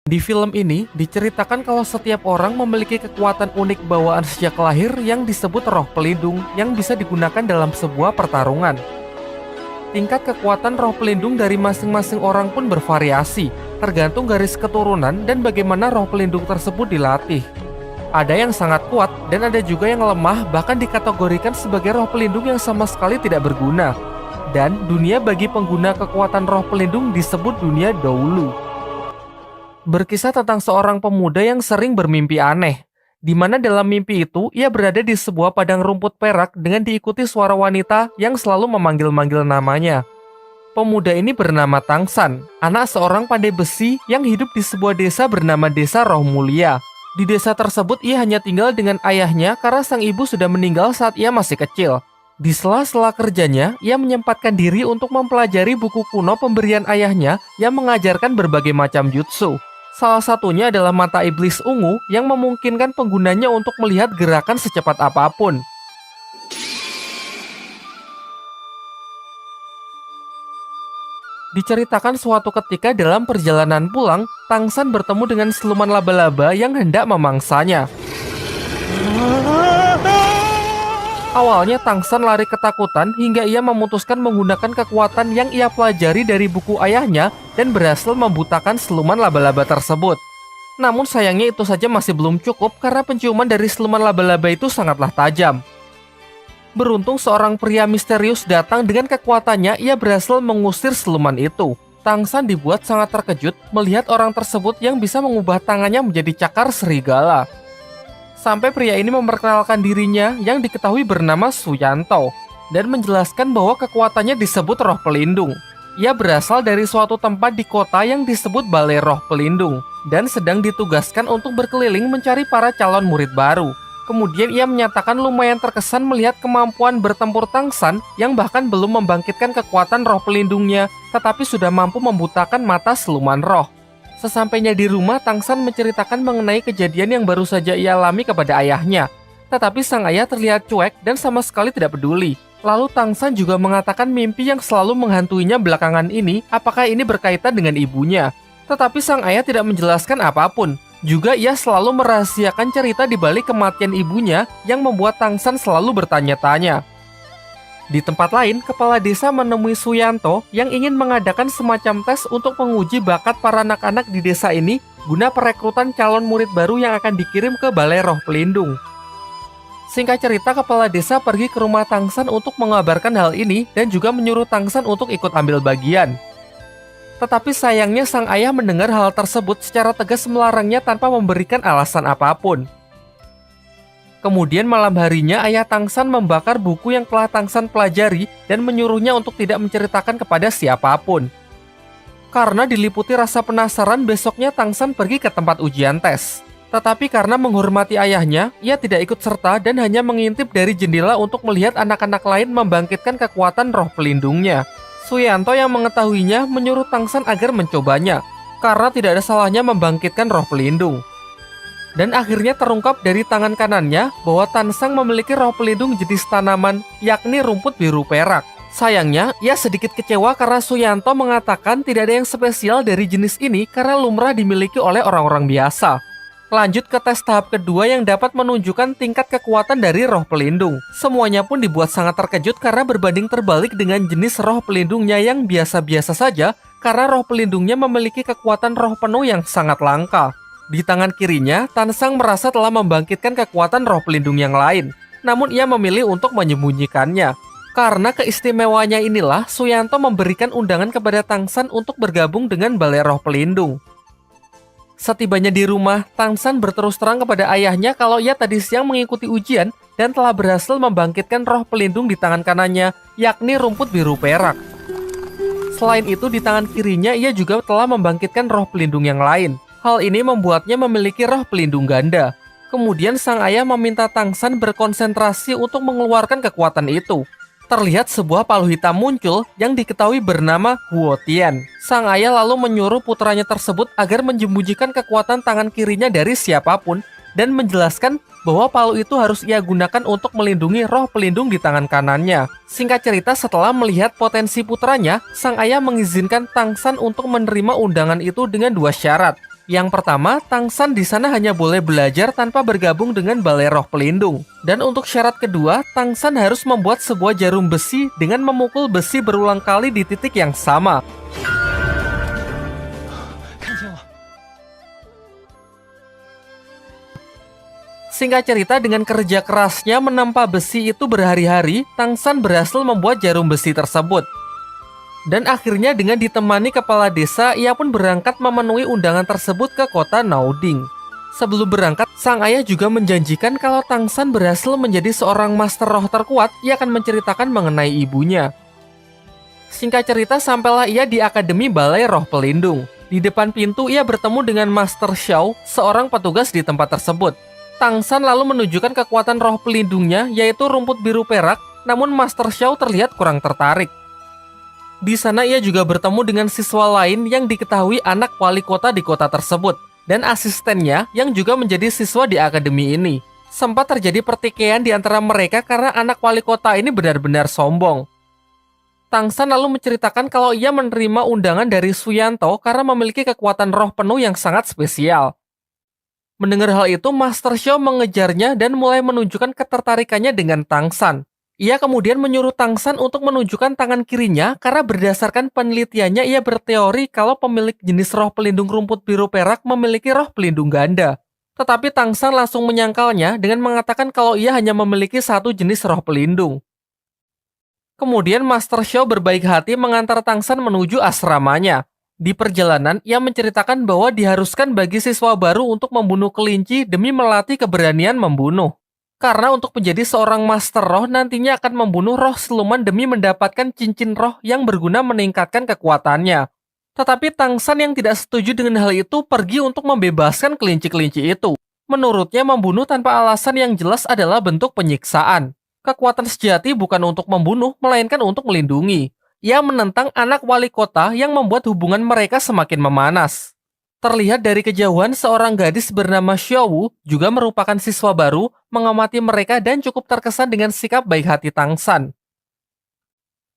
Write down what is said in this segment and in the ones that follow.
Di film ini diceritakan kalau setiap orang memiliki kekuatan unik bawaan sejak lahir yang disebut roh pelindung yang bisa digunakan dalam sebuah pertarungan. Tingkat kekuatan roh pelindung dari masing-masing orang pun bervariasi, tergantung garis keturunan dan bagaimana roh pelindung tersebut dilatih. Ada yang sangat kuat dan ada juga yang lemah, bahkan dikategorikan sebagai roh pelindung yang sama sekali tidak berguna. Dan dunia bagi pengguna kekuatan roh pelindung disebut dunia Doulu. Berkisah tentang seorang pemuda yang sering bermimpi aneh, di mana dalam mimpi itu ia berada di sebuah padang rumput perak dengan diikuti suara wanita yang selalu memanggil-manggil namanya. Pemuda ini bernama Tangsan, anak seorang pandai besi yang hidup di sebuah desa bernama Desa Roh Mulia. Di desa tersebut ia hanya tinggal dengan ayahnya karena sang ibu sudah meninggal saat ia masih kecil. Di sela-sela kerjanya, ia menyempatkan diri untuk mempelajari buku kuno pemberian ayahnya yang mengajarkan berbagai macam jutsu. Salah satunya adalah mata iblis ungu yang memungkinkan penggunanya untuk melihat gerakan secepat apapun. Diceritakan suatu ketika dalam perjalanan pulang, Tangsan bertemu dengan siluman laba-laba yang hendak memangsanya. Awalnya Tangsan lari ketakutan hingga ia memutuskan menggunakan kekuatan yang ia pelajari dari buku ayahnya dan berhasil membutakan siluman laba-laba tersebut. Namun sayangnya itu saja masih belum cukup karena penciuman dari siluman laba-laba itu sangatlah tajam. Beruntung seorang pria misterius datang dengan kekuatannya, ia berhasil mengusir siluman itu. Tangsan dibuat sangat terkejut melihat orang tersebut yang bisa mengubah tangannya menjadi cakar serigala. Sampai pria ini memperkenalkan dirinya yang diketahui bernama Suyanto dan menjelaskan bahwa kekuatannya disebut roh pelindung. Ia berasal dari suatu tempat di kota yang disebut Balai Roh Pelindung dan sedang ditugaskan untuk berkeliling mencari para calon murid baru. Kemudian ia menyatakan lumayan terkesan melihat kemampuan bertempur Tangsan yang bahkan belum membangkitkan kekuatan roh pelindungnya, tetapi sudah mampu membutakan mata siluman roh. Sesampainya di rumah, Tangsan menceritakan mengenai kejadian yang baru saja ia alami kepada ayahnya. Tetapi sang ayah terlihat cuek dan sama sekali tidak peduli. Lalu Tangsan juga mengatakan mimpi yang selalu menghantuinya belakangan ini, apakah ini berkaitan dengan ibunya. Tetapi sang ayah tidak menjelaskan apapun. Juga ia selalu merahasiakan cerita di balik kematian ibunya yang membuat Tangsan selalu bertanya-tanya. Di tempat lain, kepala desa menemui Suyanto yang ingin mengadakan semacam tes untuk menguji bakat para anak-anak di desa ini guna perekrutan calon murid baru yang akan dikirim ke Balai Roh Pelindung. Singkat cerita, kepala desa pergi ke rumah Tangsan untuk mengabarkan hal ini dan juga menyuruh Tangsan untuk ikut ambil bagian. Tetapi sayangnya sang ayah mendengar hal tersebut secara tegas melarangnya tanpa memberikan alasan apapun. Kemudian malam harinya ayah Tangsan membakar buku yang telah Tangsan pelajari dan menyuruhnya untuk tidak menceritakan kepada siapapun. Karena diliputi rasa penasaran, besoknya Tangsan pergi ke tempat ujian tes. Tetapi karena menghormati ayahnya, ia tidak ikut serta dan hanya mengintip dari jendela untuk melihat anak-anak lain membangkitkan kekuatan roh pelindungnya. Suyanto yang mengetahuinya menyuruh Tangsan agar mencobanya, karena tidak ada salahnya membangkitkan roh pelindung. Dan akhirnya terungkap dari tangan kanannya bahwa Tansang memiliki roh pelindung jenis tanaman, yakni rumput biru perak. Sayangnya, ia sedikit kecewa karena Suyanto mengatakan tidak ada yang spesial dari jenis ini karena lumrah dimiliki oleh orang-orang biasa. Lanjut ke tes tahap kedua yang dapat menunjukkan tingkat kekuatan dari roh pelindung. Semuanya pun dibuat sangat terkejut karena berbanding terbalik dengan jenis roh pelindungnya yang biasa-biasa saja karena roh pelindungnya memiliki kekuatan roh penuh yang sangat langka. Di tangan kirinya, Tansang merasa telah membangkitkan kekuatan roh pelindung yang lain. Namun ia memilih untuk menyembunyikannya. Karena keistimewaannya inilah, Suyanto memberikan undangan kepada Tangsan untuk bergabung dengan Balai Roh Pelindung. Setibanya di rumah, Tangsan berterus terang kepada ayahnya kalau ia tadi siang mengikuti ujian dan telah berhasil membangkitkan roh pelindung di tangan kanannya, yakni rumput biru perak. Selain itu, di tangan kirinya ia juga telah membangkitkan roh pelindung yang lain. Hal ini membuatnya memiliki roh pelindung ganda. Kemudian sang ayah meminta Tangsan berkonsentrasi untuk mengeluarkan kekuatan itu. Terlihat sebuah palu hitam muncul yang diketahui bernama Huotian. Sang ayah lalu menyuruh putranya tersebut agar menyembunyikan kekuatan tangan kirinya dari siapapun dan menjelaskan bahwa palu itu harus ia gunakan untuk melindungi roh pelindung di tangan kanannya. Singkat cerita, setelah melihat potensi putranya, sang ayah mengizinkan Tangsan untuk menerima undangan itu dengan 2 syarat. Yang pertama, Tangsan di sana hanya boleh belajar tanpa bergabung dengan Balai Roh Pelindung. Dan untuk syarat kedua, Tangsan harus membuat sebuah jarum besi dengan memukul besi berulang kali di titik yang sama. Singkat cerita, dengan kerja kerasnya menempa besi itu berhari-hari, Tangsan berhasil membuat jarum besi tersebut. Dan akhirnya dengan ditemani kepala desa, ia pun berangkat memenuhi undangan tersebut ke kota Naoding. Sebelum berangkat, sang ayah juga menjanjikan kalau Tangsan berhasil menjadi seorang master roh terkuat, ia akan menceritakan mengenai ibunya. Singkat cerita, sampailah ia di Akademi Balai Roh Pelindung. Di depan pintu, ia bertemu dengan Master Xiao, seorang petugas di tempat tersebut. Tangsan lalu menunjukkan kekuatan roh pelindungnya, yaitu rumput biru perak, namun Master Xiao terlihat kurang tertarik. Di sana ia juga bertemu dengan siswa lain yang diketahui anak wali kota di kota tersebut, dan asistennya yang juga menjadi siswa di akademi ini. Sempat terjadi pertikaian di antara mereka karena anak wali kota ini benar-benar sombong. Tangsan lalu menceritakan kalau ia menerima undangan dari Suyanto karena memiliki kekuatan roh penuh yang sangat spesial. Mendengar hal itu, Master Xiao mengejarnya dan mulai menunjukkan ketertarikannya dengan Tangsan. Ia kemudian menyuruh Tangsan untuk menunjukkan tangan kirinya karena berdasarkan penelitiannya ia berteori kalau pemilik jenis roh pelindung rumput biru perak memiliki roh pelindung ganda. Tetapi Tangsan langsung menyangkalnya dengan mengatakan kalau ia hanya memiliki satu jenis roh pelindung. Kemudian Master Xiao berbaik hati mengantar Tangsan menuju asramanya. Di perjalanan, ia menceritakan bahwa diharuskan bagi siswa baru untuk membunuh kelinci demi melatih keberanian membunuh. Karena untuk menjadi seorang master roh nantinya akan membunuh roh siluman demi mendapatkan cincin roh yang berguna meningkatkan kekuatannya. Tetapi Tangsan yang tidak setuju dengan hal itu pergi untuk membebaskan kelinci-kelinci itu. Menurutnya membunuh tanpa alasan yang jelas adalah bentuk penyiksaan. Kekuatan sejati bukan untuk membunuh, melainkan untuk melindungi. Ia menentang anak wali kota yang membuat hubungan mereka semakin memanas. Terlihat dari kejauhan, seorang gadis bernama Xiaowu juga merupakan siswa baru, mengamati mereka dan cukup terkesan dengan sikap baik hati Tangsan.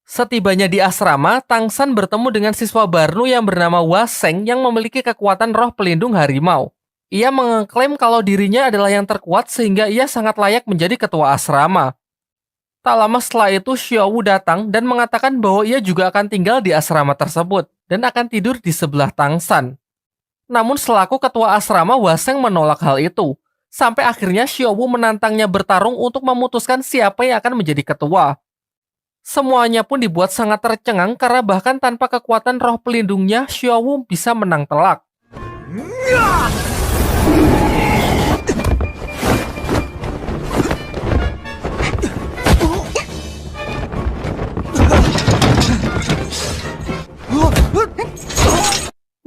Setibanya di asrama, Tangsan bertemu dengan siswa baru yang bernama Waseng yang memiliki kekuatan roh pelindung harimau. Ia mengklaim kalau dirinya adalah yang terkuat sehingga ia sangat layak menjadi ketua asrama. Tak lama setelah itu, Xiaowu datang dan mengatakan bahwa ia juga akan tinggal di asrama tersebut dan akan tidur di sebelah Tangsan. Namun selaku ketua asrama, Waseng menolak hal itu. Sampai akhirnya Xiaowu menantangnya bertarung untuk memutuskan siapa yang akan menjadi ketua. Semuanya pun dibuat sangat tercengang karena bahkan tanpa kekuatan roh pelindungnya, Xiaowu bisa menang telak.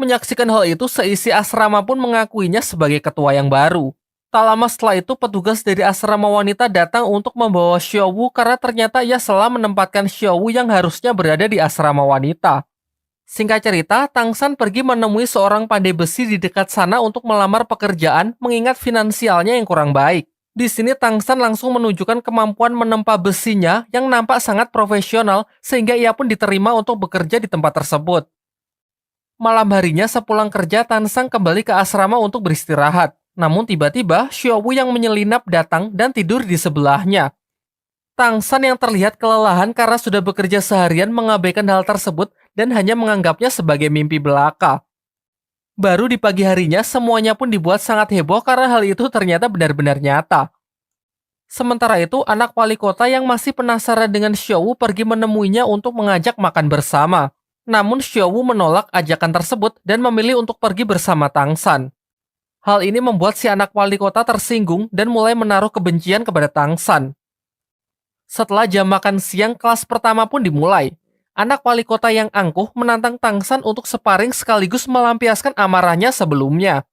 Menyaksikan hal itu, seisi asrama pun mengakuinya sebagai ketua yang baru. Tak lama setelah itu, petugas dari asrama wanita datang untuk membawa Xiaowu karena ternyata ia salah menempatkan Xiaowu yang harusnya berada di asrama wanita. Singkat cerita, Tangsan pergi menemui seorang pandai besi di dekat sana untuk melamar pekerjaan mengingat finansialnya yang kurang baik. Di sini Tangsan langsung menunjukkan kemampuan menempa besinya yang nampak sangat profesional sehingga ia pun diterima untuk bekerja di tempat tersebut. Malam harinya sepulang kerja, Tangsan kembali ke asrama untuk beristirahat. Namun tiba-tiba, Xiaowu yang menyelinap datang dan tidur di sebelahnya. Tangsan yang terlihat kelelahan karena sudah bekerja seharian mengabaikan hal tersebut dan hanya menganggapnya sebagai mimpi belaka. Baru di pagi harinya, semuanya pun dibuat sangat heboh karena hal itu ternyata benar-benar nyata. Sementara itu, anak wali kota yang masih penasaran dengan Xiaowu pergi menemuinya untuk mengajak makan bersama. Namun Xiaowu menolak ajakan tersebut dan memilih untuk pergi bersama Tangsan. Hal ini membuat si anak wali kota tersinggung dan mulai menaruh kebencian kepada Tangsan. Setelah jam makan siang, kelas pertama pun dimulai. Anak wali kota yang angkuh menantang Tangsan untuk sparring sekaligus melampiaskan amarahnya sebelumnya.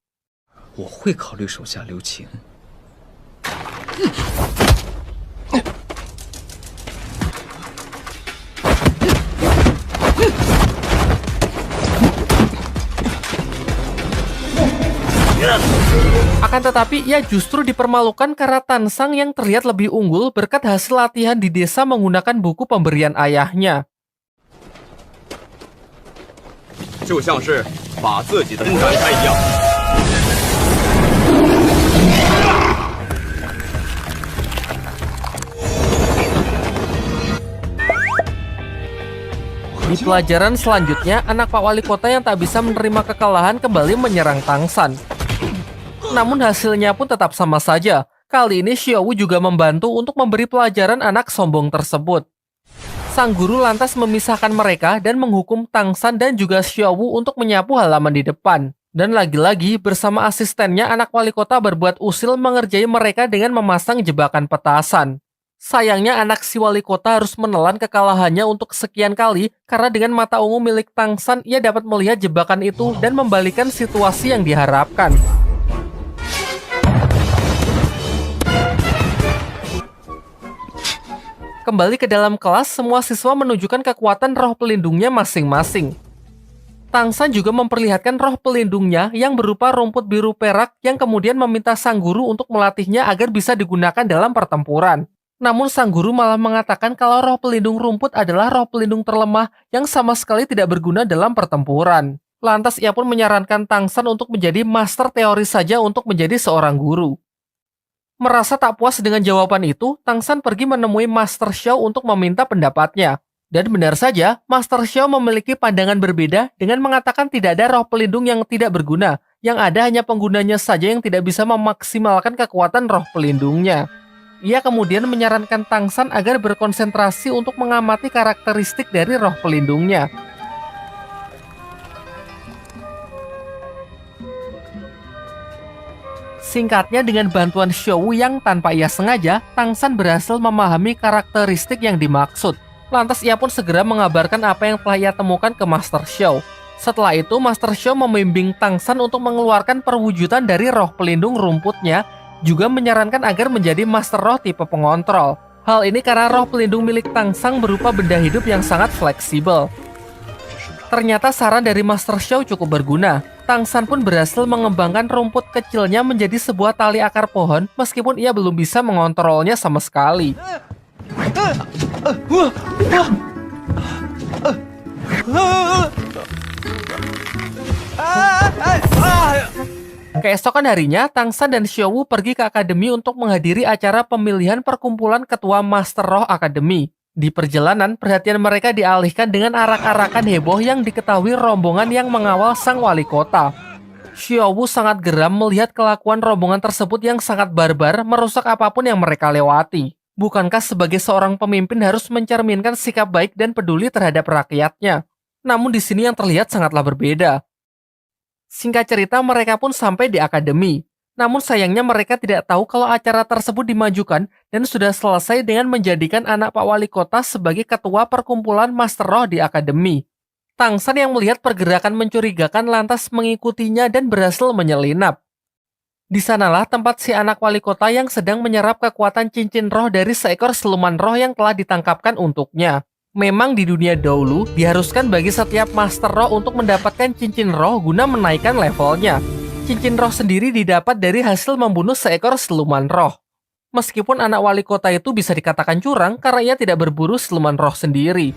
Akan tetapi, ia justru dipermalukan karena Tansang yang terlihat lebih unggul berkat hasil latihan di desa menggunakan buku pemberian ayahnya. Di pelajaran selanjutnya, anak Pak Wali Kota yang tak bisa menerima kekalahan kembali menyerang Tangsan. Namun hasilnya pun tetap sama saja. Kali ini Xiaowu juga membantu untuk memberi pelajaran anak sombong tersebut. Sang guru lantas memisahkan mereka dan menghukum Tangsan dan juga Xiaowu untuk menyapu halaman di depan. Dan lagi-lagi bersama asistennya anak wali kota berbuat usil mengerjai mereka dengan memasang jebakan petasan. Sayangnya anak si wali kota harus menelan kekalahannya untuk sekian kali karena dengan mata ungu milik Tangsan ia dapat melihat jebakan itu dan membalikan situasi yang diharapkan. Kembali ke dalam kelas, semua siswa menunjukkan kekuatan roh pelindungnya masing-masing. Tangsan juga memperlihatkan roh pelindungnya yang berupa rumput biru perak yang kemudian meminta sang guru untuk melatihnya agar bisa digunakan dalam pertempuran. Namun sang guru malah mengatakan kalau roh pelindung rumput adalah roh pelindung terlemah yang sama sekali tidak berguna dalam pertempuran. Lantas ia pun menyarankan Tangsan untuk menjadi master teori saja untuk menjadi seorang guru. Merasa tak puas dengan jawaban itu, Tangsan pergi menemui Master Xiao untuk meminta pendapatnya. Dan benar saja, Master Xiao memiliki pandangan berbeda dengan mengatakan tidak ada roh pelindung yang tidak berguna, yang ada hanya penggunanya saja yang tidak bisa memaksimalkan kekuatan roh pelindungnya. Ia kemudian menyarankan Tangsan agar berkonsentrasi untuk mengamati karakteristik dari roh pelindungnya. Singkatnya, dengan bantuan Xiaowu yang tanpa ia sengaja, Tangsan berhasil memahami karakteristik yang dimaksud. Lantas ia pun segera mengabarkan apa yang telah ia temukan ke Master Xiao. Setelah itu, Master Xiao membimbing Tangsan untuk mengeluarkan perwujudan dari roh pelindung rumputnya, juga menyarankan agar menjadi Master Roh tipe pengontrol. Hal ini karena roh pelindung milik Tangsan berupa benda hidup yang sangat fleksibel. Ternyata saran dari Master Xiao cukup berguna. Tangsan pun berhasil mengembangkan rumput kecilnya menjadi sebuah tali akar pohon, meskipun ia belum bisa mengontrolnya sama sekali. Keesokan harinya, Tangsan dan Xiaowu pergi ke akademi untuk menghadiri acara pemilihan perkumpulan ketua Master Roh Akademi. Di perjalanan, perhatian mereka dialihkan dengan arak-arakan heboh yang diketahui rombongan yang mengawal sang wali kota. Xiaowu sangat geram melihat kelakuan rombongan tersebut yang sangat barbar merusak apapun yang mereka lewati. Bukankah sebagai seorang pemimpin harus mencerminkan sikap baik dan peduli terhadap rakyatnya? Namun di sini yang terlihat sangatlah berbeda. Singkat cerita, mereka pun sampai di akademi. Namun sayangnya mereka tidak tahu kalau acara tersebut dimajukan dan sudah selesai dengan menjadikan anak Pak Wali Kota sebagai ketua perkumpulan Master Roh di akademi. Tangsan yang melihat pergerakan mencurigakan lantas mengikutinya dan berhasil menyelinap. Di sanalah tempat si anak wali kota yang sedang menyerap kekuatan cincin roh dari seekor siluman roh yang telah ditangkapkan untuknya. Memang di dunia dahulu, diharuskan bagi setiap master roh untuk mendapatkan cincin roh guna menaikkan levelnya. Cincin roh sendiri didapat dari hasil membunuh seekor siluman roh. Meskipun anak wali kota itu bisa dikatakan curang karena ia tidak berburu siluman roh sendiri.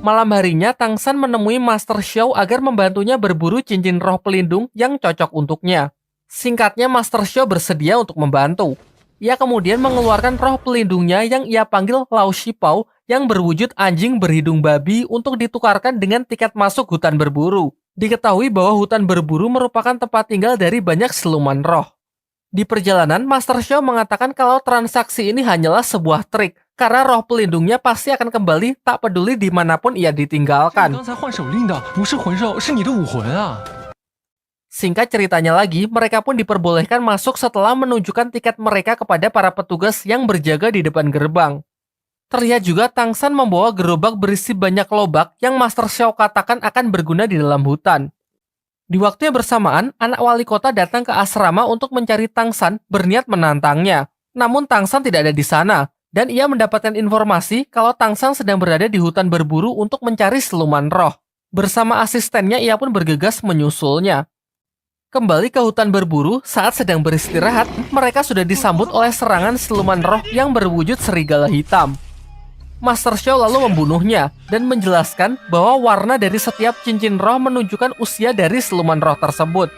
Malam harinya, Tangsan menemui Master Xiao agar membantunya berburu cincin roh pelindung yang cocok untuknya. Singkatnya, Master Xiao bersedia untuk membantu. Ia kemudian mengeluarkan roh pelindungnya yang ia panggil Lao Shipao yang berwujud anjing berhidung babi untuk ditukarkan dengan tiket masuk hutan berburu. Diketahui bahwa hutan berburu merupakan tempat tinggal dari banyak siluman roh. Di perjalanan, Master Xiao mengatakan kalau transaksi ini hanyalah sebuah trik, karena roh pelindungnya pasti akan kembali tak peduli dimanapun ia ditinggalkan. Singkat ceritanya lagi, mereka pun diperbolehkan masuk setelah menunjukkan tiket mereka kepada para petugas yang berjaga di depan gerbang. Terlihat juga Tangsan membawa gerobak berisi banyak lobak yang Master Xiao katakan akan berguna di dalam hutan. Di waktu yang bersamaan, anak wali kota datang ke asrama untuk mencari Tangsan berniat menantangnya. Namun Tangsan tidak ada di sana. Dan ia mendapatkan informasi kalau Tangsan sedang berada di hutan berburu untuk mencari siluman roh. Bersama asistennya, ia pun bergegas menyusulnya. Kembali ke hutan berburu, saat sedang beristirahat, mereka sudah disambut oleh serangan siluman roh yang berwujud serigala hitam. Master Xiao lalu membunuhnya dan menjelaskan bahwa warna dari setiap cincin roh menunjukkan usia dari siluman roh tersebut.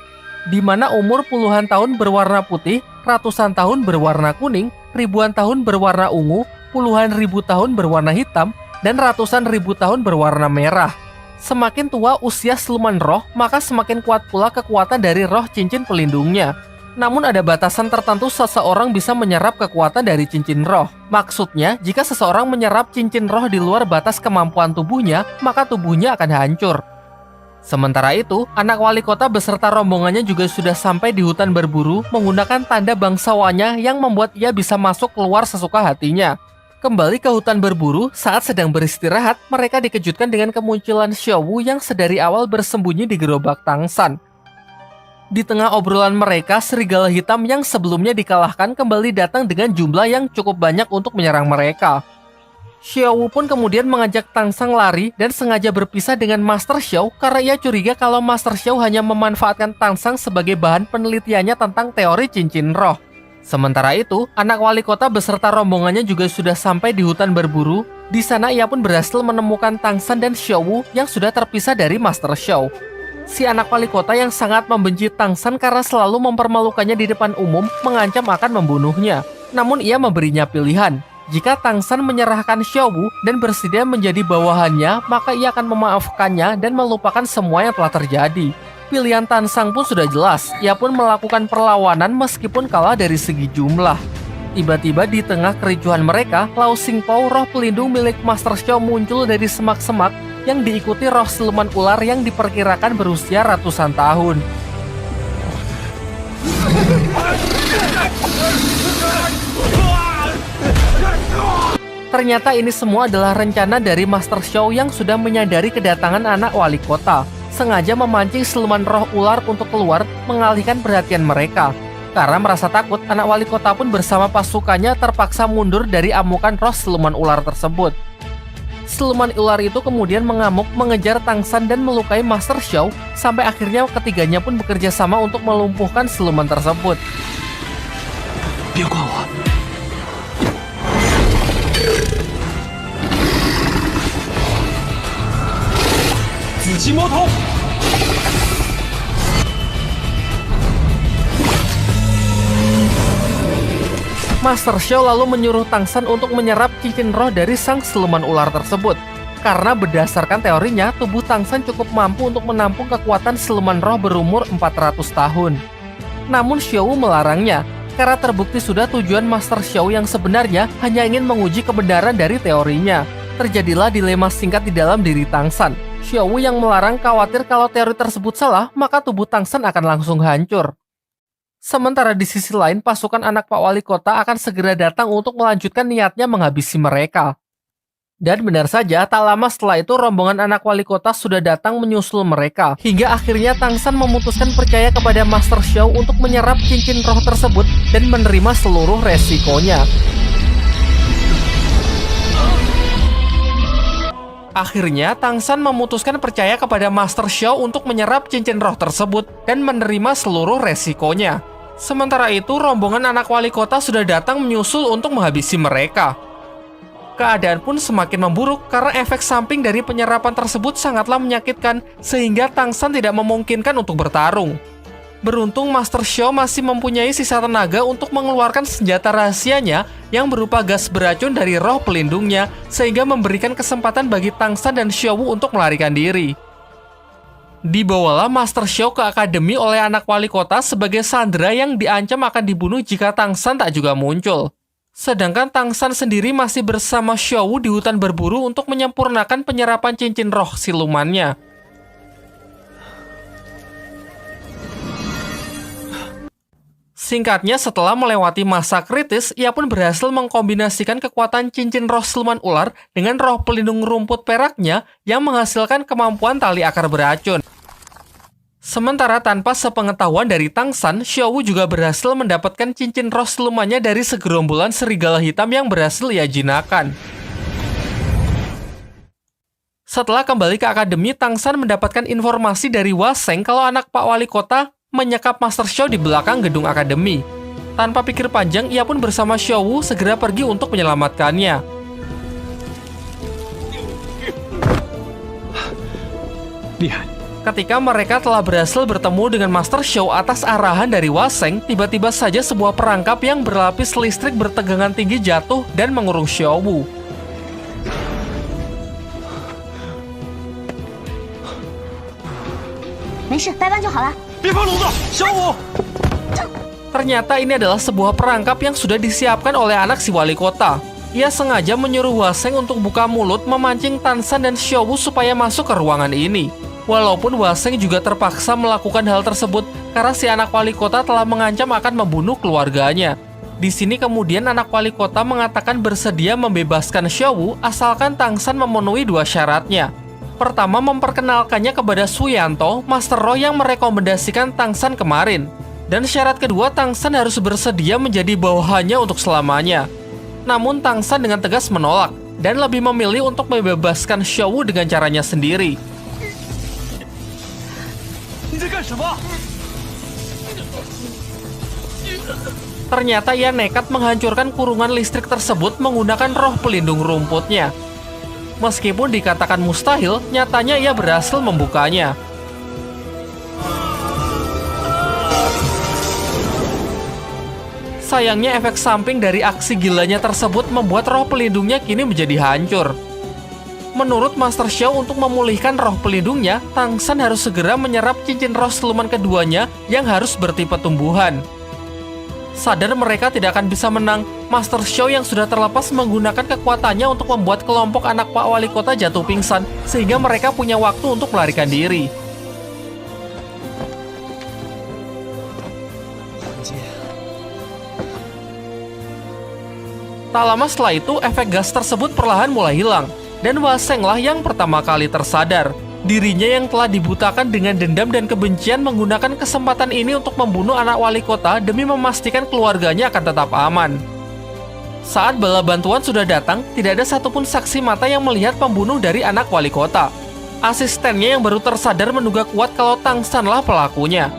di mana umur puluhan tahun berwarna putih, ratusan tahun berwarna kuning, ribuan tahun berwarna ungu, puluhan ribu tahun berwarna hitam, dan ratusan ribu tahun berwarna merah. Semakin tua usia siluman roh, maka semakin kuat pula kekuatan dari roh cincin pelindungnya. Namun ada batasan tertentu seseorang bisa menyerap kekuatan dari cincin roh. Maksudnya, jika seseorang menyerap cincin roh di luar batas kemampuan tubuhnya, maka tubuhnya akan hancur. Sementara itu, anak wali kota beserta rombongannya juga sudah sampai di hutan berburu menggunakan tanda bangsawannya yang membuat ia bisa masuk keluar sesuka hatinya. Kembali ke hutan berburu, saat sedang beristirahat, mereka dikejutkan dengan kemunculan Xiaowu yang sedari awal bersembunyi di gerobak Tang San. Di tengah obrolan mereka, serigala hitam yang sebelumnya dikalahkan kembali datang dengan jumlah yang cukup banyak untuk menyerang mereka. Xiaowu pun kemudian mengajak Tang San lari dan sengaja berpisah dengan Master Xiao karena ia curiga kalau Master Xiao hanya memanfaatkan Tang San sebagai bahan penelitiannya tentang teori cincin roh. Sementara itu, anak wali kota beserta rombongannya juga sudah sampai di hutan berburu. Di sana ia pun berhasil menemukan Tang San dan Xiaowu yang sudah terpisah dari Master Xiao. Si anak wali kota yang sangat membenci Tang San karena selalu mempermalukannya di depan umum, mengancam akan membunuhnya. Namun ia memberinya pilihan. Jika Tang San menyerahkan Xiaowu dan bersedia menjadi bawahannya, maka ia akan memaafkannya dan melupakan semua yang telah terjadi. Pilihan Tan Sang pun sudah jelas, ia pun melakukan perlawanan meskipun kalah dari segi jumlah. Tiba-tiba di tengah kericuhan mereka, Lao Xingpao, roh pelindung milik Master Xiao muncul dari semak-semak yang diikuti roh siluman ular yang diperkirakan berusia ratusan tahun. Ternyata ini semua adalah rencana dari Master Xiao yang sudah menyadari kedatangan anak wali kota. Sengaja memancing siluman roh ular untuk keluar mengalihkan perhatian mereka. Karena merasa takut, anak wali kota pun bersama pasukannya terpaksa mundur dari amukan roh siluman ular tersebut. Siluman ular itu kemudian mengamuk mengejar Tang San dan melukai Master Xiao, sampai akhirnya ketiganya pun bekerja sama untuk melumpuhkan siluman tersebut. Master Xiao lalu menyuruh Tang San untuk menyerap cincin roh dari sang siluman ular tersebut. Karena berdasarkan teorinya, tubuh Tang San cukup mampu untuk menampung kekuatan siluman roh berumur 400 tahun. Namun Xiaowu melarangnya, karena terbukti sudah tujuan Master Xiao yang sebenarnya hanya ingin menguji kebenaran dari teorinya. Terjadilah dilema singkat di dalam diri Tang San. Xiaowu yang melarang khawatir kalau teori tersebut salah, maka tubuh Tang San akan langsung hancur. Sementara di sisi lain, pasukan anak Pak Wali Kota akan segera datang untuk melanjutkan niatnya menghabisi mereka. Dan benar saja, tak lama setelah itu rombongan anak wali kota sudah datang menyusul mereka. Hingga akhirnya Tang San memutuskan percaya kepada Master Xiao untuk menyerap cincin roh tersebut dan menerima seluruh resikonya. Akhirnya, Tang San memutuskan percaya kepada Master Xiao untuk menyerap cincin roh tersebut dan menerima seluruh resikonya. Sementara itu, rombongan anak wali kota sudah datang menyusul untuk menghabisi mereka. Keadaan pun semakin memburuk karena efek samping dari penyerapan tersebut sangatlah menyakitkan sehingga Tang San tidak memungkinkan untuk bertarung. Beruntung Master Xiao masih mempunyai sisa tenaga untuk mengeluarkan senjata rahasianya yang berupa gas beracun dari roh pelindungnya sehingga memberikan kesempatan bagi Tang San dan Xiaowu untuk melarikan diri. Dibawalah Master Xiao ke akademi oleh anak wali kota sebagai sandera yang diancam akan dibunuh jika Tang San tak juga muncul. Sedangkan Tang San sendiri masih bersama Xiaowu di hutan berburu untuk menyempurnakan penyerapan cincin roh silumannya. Singkatnya, setelah melewati masa kritis, ia pun berhasil mengkombinasikan kekuatan cincin roh siluman ular dengan roh pelindung rumput peraknya yang menghasilkan kemampuan tali akar beracun. Sementara tanpa sepengetahuan dari Tang San, Xiaowu juga berhasil mendapatkan cincin roh silumannya dari segerombolan serigala hitam yang berhasil ia jinakkan. Setelah kembali ke akademi, Tang San mendapatkan informasi dari Hua Sheng kalau anak Pak Wali Kota menyekap Master Xiao di belakang gedung akademi. Tanpa pikir panjang, ia pun bersama Xiaowu segera pergi untuk menyelamatkannya. Ketika mereka telah berhasil bertemu dengan Master Xiao atas arahan dari Waseng, tiba-tiba saja sebuah perangkap yang berlapis listrik bertegangan tinggi jatuh dan mengurung Xiao Wu. 没事，掰弯就好了。 别碰炉子，小五！ Ternyata ini adalah sebuah perangkap yang sudah disiapkan oleh anak si wali kota. Ia sengaja menyuruh Waseng untuk buka mulut memancing Tansan dan Xiao Wu supaya masuk ke ruangan ini. Walaupun Waseng juga terpaksa melakukan hal tersebut karena si anak wali kota telah mengancam akan membunuh keluarganya. Di sini kemudian anak wali kota mengatakan bersedia membebaskan Xiao Wu asalkan Tangsan memenuhi dua syaratnya. Pertama, memperkenalkannya kepada Suyanto, Master Roh yang merekomendasikan Tangsan kemarin. Dan syarat kedua, Tangsan harus bersedia menjadi bawahannya untuk selamanya. Namun Tangsan dengan tegas menolak dan lebih memilih untuk membebaskan Xiao Wu dengan caranya sendiri. 你在干什么？ Ternyata ia nekat menghancurkan kurungan listrik tersebut menggunakan roh pelindung rumputnya. Meskipun dikatakan mustahil, nyatanya ia berhasil membukanya. Sayangnya efek samping dari aksi gilanya tersebut membuat roh pelindungnya kini menjadi hancur. Menurut Master Xiao, untuk memulihkan roh pelindungnya, Tangsan harus segera menyerap cincin roh siluman keduanya yang harus bertipe tumbuhan. Sadar mereka tidak akan bisa menang, Master Xiao yang sudah terlepas menggunakan kekuatannya untuk membuat kelompok anak Pak Wali Kota jatuh pingsan, sehingga mereka punya waktu untuk melarikan diri. Tak lama setelah itu, efek gas tersebut perlahan mulai hilang, dan Waseng lah yang pertama kali tersadar. Dirinya yang telah dibutakan dengan dendam dan kebencian menggunakan kesempatan ini untuk membunuh anak wali kota demi memastikan keluarganya akan tetap aman. Saat bala bantuan sudah datang, tidak ada satupun saksi mata yang melihat pembunuh dari anak wali kota. Asistennya yang baru tersadar menduga kuat kalau Tangsanlah pelakunya.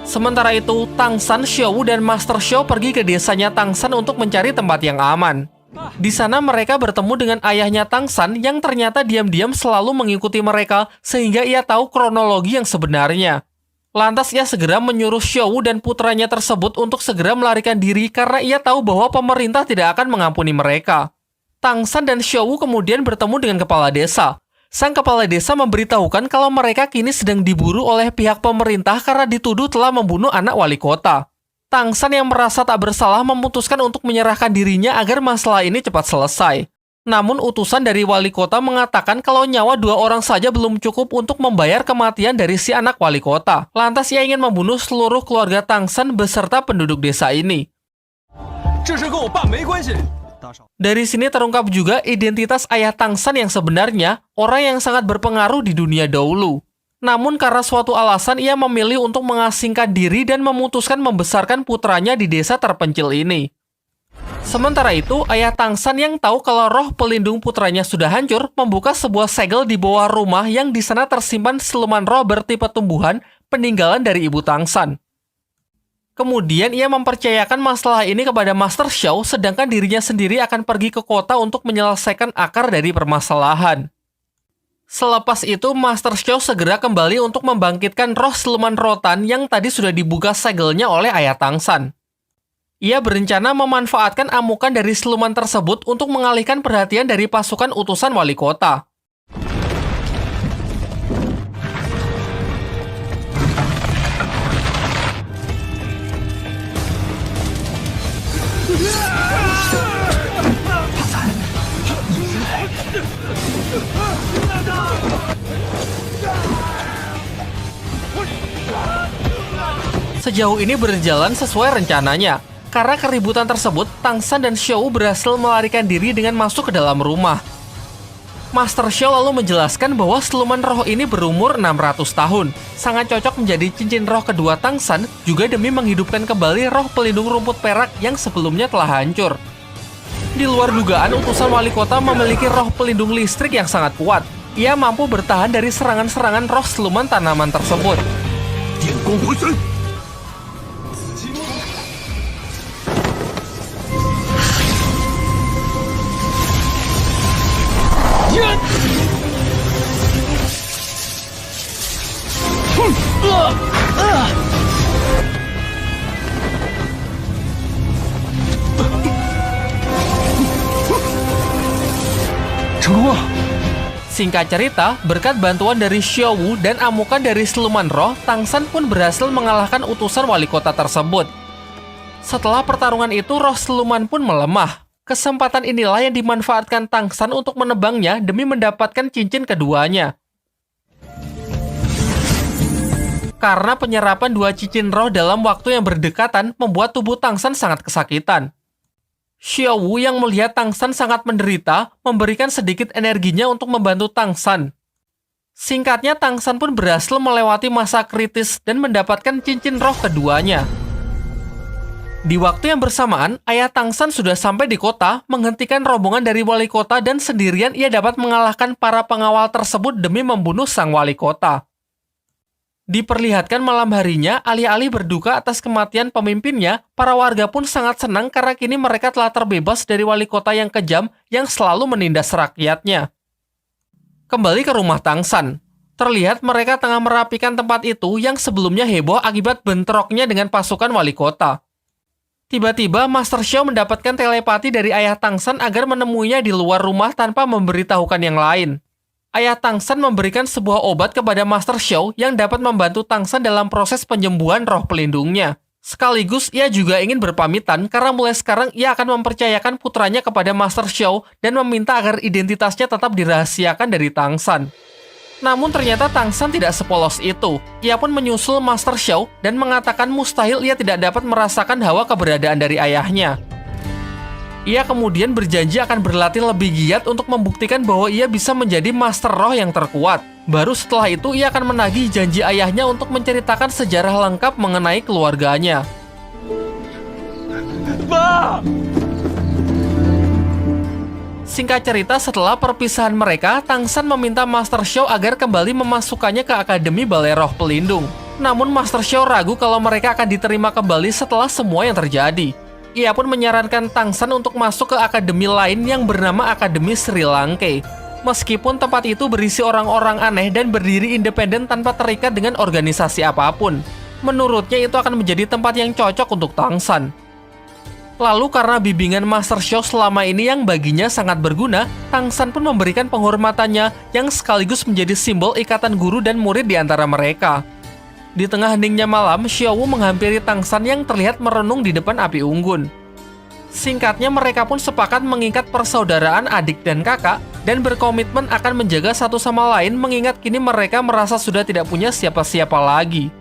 Sementara itu, Tangsan, Xiao Wu, dan Master Xiao pergi ke desanya Tangsan untuk mencari tempat yang aman. Di sana mereka bertemu dengan ayahnya Tangsan yang ternyata diam-diam selalu mengikuti mereka sehingga ia tahu kronologi yang sebenarnya. Lantas ia segera menyuruh Xiao Wu dan putranya tersebut untuk segera melarikan diri karena ia tahu bahwa pemerintah tidak akan mengampuni mereka. Tangsan dan Xiao Wu kemudian bertemu dengan kepala desa. Sang kepala desa memberitahukan kalau mereka kini sedang diburu oleh pihak pemerintah karena dituduh telah membunuh anak wali kota. Tangsan yang merasa tak bersalah memutuskan untuk menyerahkan dirinya agar masalah ini cepat selesai. Namun utusan dari wali kota mengatakan kalau nyawa 2 orang saja belum cukup untuk membayar kematian dari si anak wali kota. Lantas ia ingin membunuh seluruh keluarga Tangsan beserta penduduk desa ini. Dari sini terungkap juga identitas ayah Tangsan yang sebenarnya, orang yang sangat berpengaruh di dunia dahulu. Namun karena suatu alasan ia memilih untuk mengasingkan diri dan memutuskan membesarkan putranya di desa terpencil ini. Sementara itu, ayah Tangsan yang tahu kalau roh pelindung putranya sudah hancur, membuka sebuah segel di bawah rumah yang di sana tersimpan siluman roh bertipe tumbuhan peninggalan dari ibu Tangsan. Kemudian ia mempercayakan masalah ini kepada Master Xiao, sedangkan dirinya sendiri akan pergi ke kota untuk menyelesaikan akar dari permasalahan. Selepas itu, Master Xiao segera kembali untuk membangkitkan roh siluman rotan yang tadi sudah dibuka segelnya oleh ayah Tangsan. Ia berencana memanfaatkan amukan dari siluman tersebut untuk mengalihkan perhatian dari pasukan utusan wali kota. Sejauh ini berjalan sesuai rencananya. Karena keributan tersebut, Tangsan dan Xiao Wu berhasil melarikan diri dengan masuk ke dalam rumah. Master Xiao lalu menjelaskan bahwa siluman roh ini berumur 600 tahun. Sangat cocok menjadi cincin roh kedua Tangsan, juga demi menghidupkan kembali roh pelindung rumput perak yang sebelumnya telah hancur. Di luar dugaan, utusan wali kota memiliki roh pelindung listrik yang sangat kuat. Ia mampu bertahan dari serangan-serangan roh siluman tanaman tersebut. 成功了！ Singkat cerita, berkat bantuan dari Xiao Wu dan amukan dari siluman roh, Tang San pun berhasil mengalahkan utusan wali kota tersebut. Setelah pertarungan itu, roh siluman pun melemah. Kesempatan inilah yang dimanfaatkan Tang San untuk menebangnya demi mendapatkan cincin keduanya. Karena penyerapan dua cincin roh dalam waktu yang berdekatan membuat tubuh Tang San sangat kesakitan. Xiao Wu yang melihat Tang San sangat menderita, memberikan sedikit energinya untuk membantu Tang San. Singkatnya, Tang San pun berhasil melewati masa kritis dan mendapatkan cincin roh keduanya. Di waktu yang bersamaan, ayah Tang San sudah sampai di kota, menghentikan rombongan dari wali kota dan sendirian ia dapat mengalahkan para pengawal tersebut demi membunuh sang wali kota. Diperlihatkan malam harinya, alih-alih berduka atas kematian pemimpinnya, para warga pun sangat senang karena kini mereka telah terbebas dari wali kota yang kejam yang selalu menindas rakyatnya. Kembali ke rumah Tang San. Terlihat mereka tengah merapikan tempat itu yang sebelumnya heboh akibat bentroknya dengan pasukan wali kota. Tiba-tiba, Master Xiao mendapatkan telepati dari ayah Tang San agar menemuinya di luar rumah tanpa memberitahukan yang lain. Ayah Tang San memberikan sebuah obat kepada Master Xiao yang dapat membantu Tang San dalam proses penyembuhan roh pelindungnya. Sekaligus ia juga ingin berpamitan karena mulai sekarang ia akan mempercayakan putranya kepada Master Xiao dan meminta agar identitasnya tetap dirahasiakan dari Tang San. Namun ternyata Tang San tidak sepolos itu. Ia pun menyusul Master Xiao dan mengatakan mustahil ia tidak dapat merasakan hawa keberadaan dari ayahnya. Ia kemudian berjanji akan berlatih lebih giat untuk membuktikan bahwa ia bisa menjadi master roh yang terkuat. Baru setelah itu ia akan menagih janji ayahnya untuk menceritakan sejarah lengkap mengenai keluarganya. Ma! Singkat cerita, setelah perpisahan mereka, Tang San meminta Master Xiao agar kembali memasukkannya ke Akademi Balai Roh Pelindung. Namun Master Xiao ragu kalau mereka akan diterima kembali setelah semua yang terjadi. Ia pun menyarankan Tang San untuk masuk ke akademi lain yang bernama Akademi Sri Lanka. Meskipun tempat itu berisi orang-orang aneh dan berdiri independen tanpa terikat dengan organisasi apapun. Menurutnya itu akan menjadi tempat yang cocok untuk Tang San. Lalu karena bimbingan Master Xiao selama ini yang baginya sangat berguna, Tang San pun memberikan penghormatannya yang sekaligus menjadi simbol ikatan guru dan murid di antara mereka. Di tengah heningnya malam, Xiao Wu menghampiri Tang San yang terlihat merenung di depan api unggun. Singkatnya, mereka pun sepakat mengikat persaudaraan adik dan kakak dan berkomitmen akan menjaga satu sama lain mengingat kini mereka merasa sudah tidak punya siapa-siapa lagi.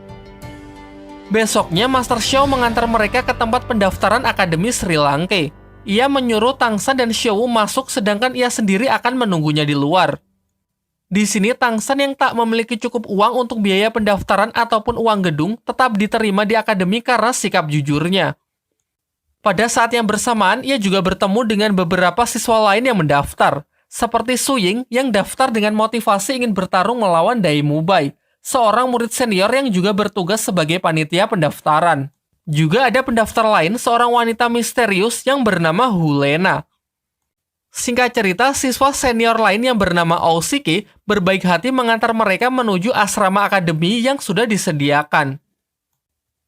Besoknya, Master Xiao mengantar mereka ke tempat pendaftaran Akademi Sri Lanka. Ia menyuruh Tang San dan Xiao Wu masuk sedangkan ia sendiri akan menunggunya di luar. Di sini, Tang San yang tak memiliki cukup uang untuk biaya pendaftaran ataupun uang gedung tetap diterima di akademi karena sikap jujurnya. Pada saat yang bersamaan, ia juga bertemu dengan beberapa siswa lain yang mendaftar, seperti Su Ying yang daftar dengan motivasi ingin bertarung melawan Dai Mubai, seorang murid senior yang juga bertugas sebagai panitia pendaftaran. Juga ada pendaftar lain, seorang wanita misterius yang bernama Hulena. Singkat cerita, siswa senior lain yang bernama Ousike berbaik hati mengantar mereka menuju asrama akademi yang sudah disediakan.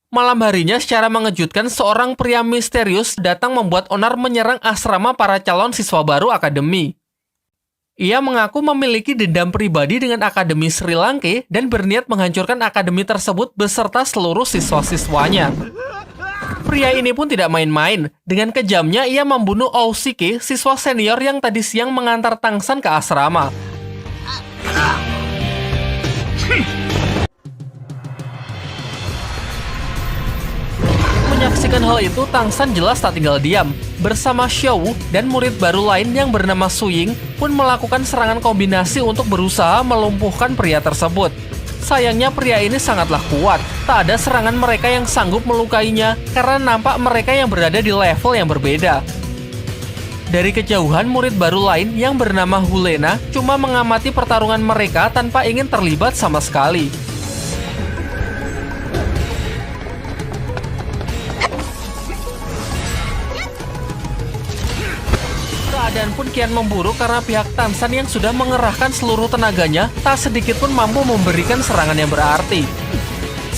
Malam harinya, secara mengejutkan, seorang pria misterius datang membuat onar menyerang asrama para calon siswa baru akademi. Ia mengaku memiliki dendam pribadi dengan Akademi Sri Lanka dan berniat menghancurkan akademi tersebut beserta seluruh siswa-siswanya. Pria ini pun tidak main-main. Dengan kejamnya, ia membunuh Ousike, siswa senior yang tadi siang mengantar Tang San ke asrama. Menyaksikan hal itu, Tang San jelas tak tinggal diam. Bersama Xiao Wu dan murid baru lain yang bernama Su Ying pun melakukan serangan kombinasi untuk berusaha melumpuhkan pria tersebut. Sayangnya pria ini sangatlah kuat. Tak ada serangan mereka yang sanggup melukainya karena nampak mereka yang berada di level yang berbeda. Dari kejauhan, murid baru lain yang bernama Hulena cuma mengamati pertarungan mereka tanpa ingin terlibat sama sekali. Keadaan pun kian memburuk karena pihak Tang San yang sudah mengerahkan seluruh tenaganya tak sedikit pun mampu memberikan serangan yang berarti.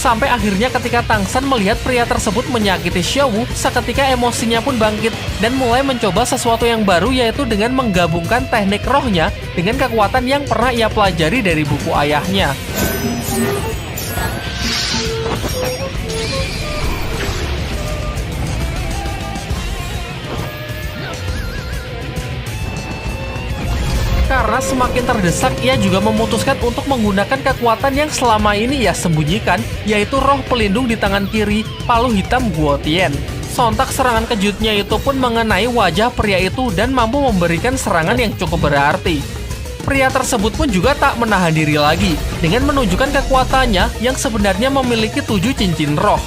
Sampai akhirnya ketika Tang San melihat pria tersebut menyakiti Xiaowu, seketika emosinya pun bangkit dan mulai mencoba sesuatu yang baru, yaitu dengan menggabungkan teknik rohnya dengan kekuatan yang pernah ia pelajari dari buku ayahnya. Karena semakin terdesak, ia juga memutuskan untuk menggunakan kekuatan yang selama ini ia sembunyikan, yaitu roh pelindung di tangan kiri, palu hitam Guotian. Sontak serangan kejutnya itu pun mengenai wajah pria itu dan mampu memberikan serangan yang cukup berarti. Pria tersebut pun juga tak menahan diri lagi, dengan menunjukkan kekuatannya yang sebenarnya memiliki 7 cincin roh.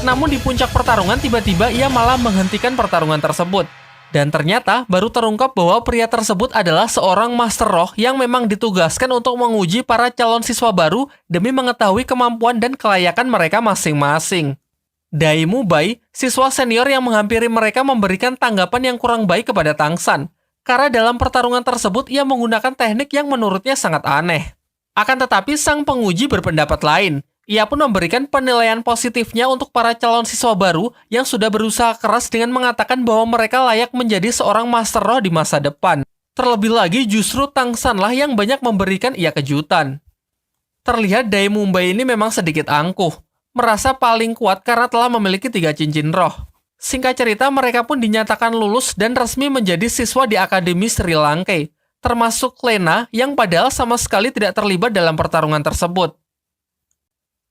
Namun di puncak pertarungan tiba-tiba ia malah menghentikan pertarungan tersebut. Dan ternyata baru terungkap bahwa pria tersebut adalah seorang master roh yang memang ditugaskan untuk menguji para calon siswa baru demi mengetahui kemampuan dan kelayakan mereka masing-masing. Dai Mubai, siswa senior yang menghampiri mereka, memberikan tanggapan yang kurang baik kepada Tang San. Karena dalam pertarungan tersebut ia menggunakan teknik yang menurutnya sangat aneh. Akan tetapi sang penguji berpendapat lain. Ia pun memberikan penilaian positifnya untuk para calon siswa baru yang sudah berusaha keras dengan mengatakan bahwa mereka layak menjadi seorang master roh di masa depan. Terlebih lagi justru Tang San lah yang banyak memberikan ia kejutan. Terlihat Dai Mubai ini memang sedikit angkuh, merasa paling kuat karena telah memiliki 3 cincin roh. Singkat cerita, mereka pun dinyatakan lulus dan resmi menjadi siswa di Akademi Sri Lanka, termasuk Lena yang padahal sama sekali tidak terlibat dalam pertarungan tersebut.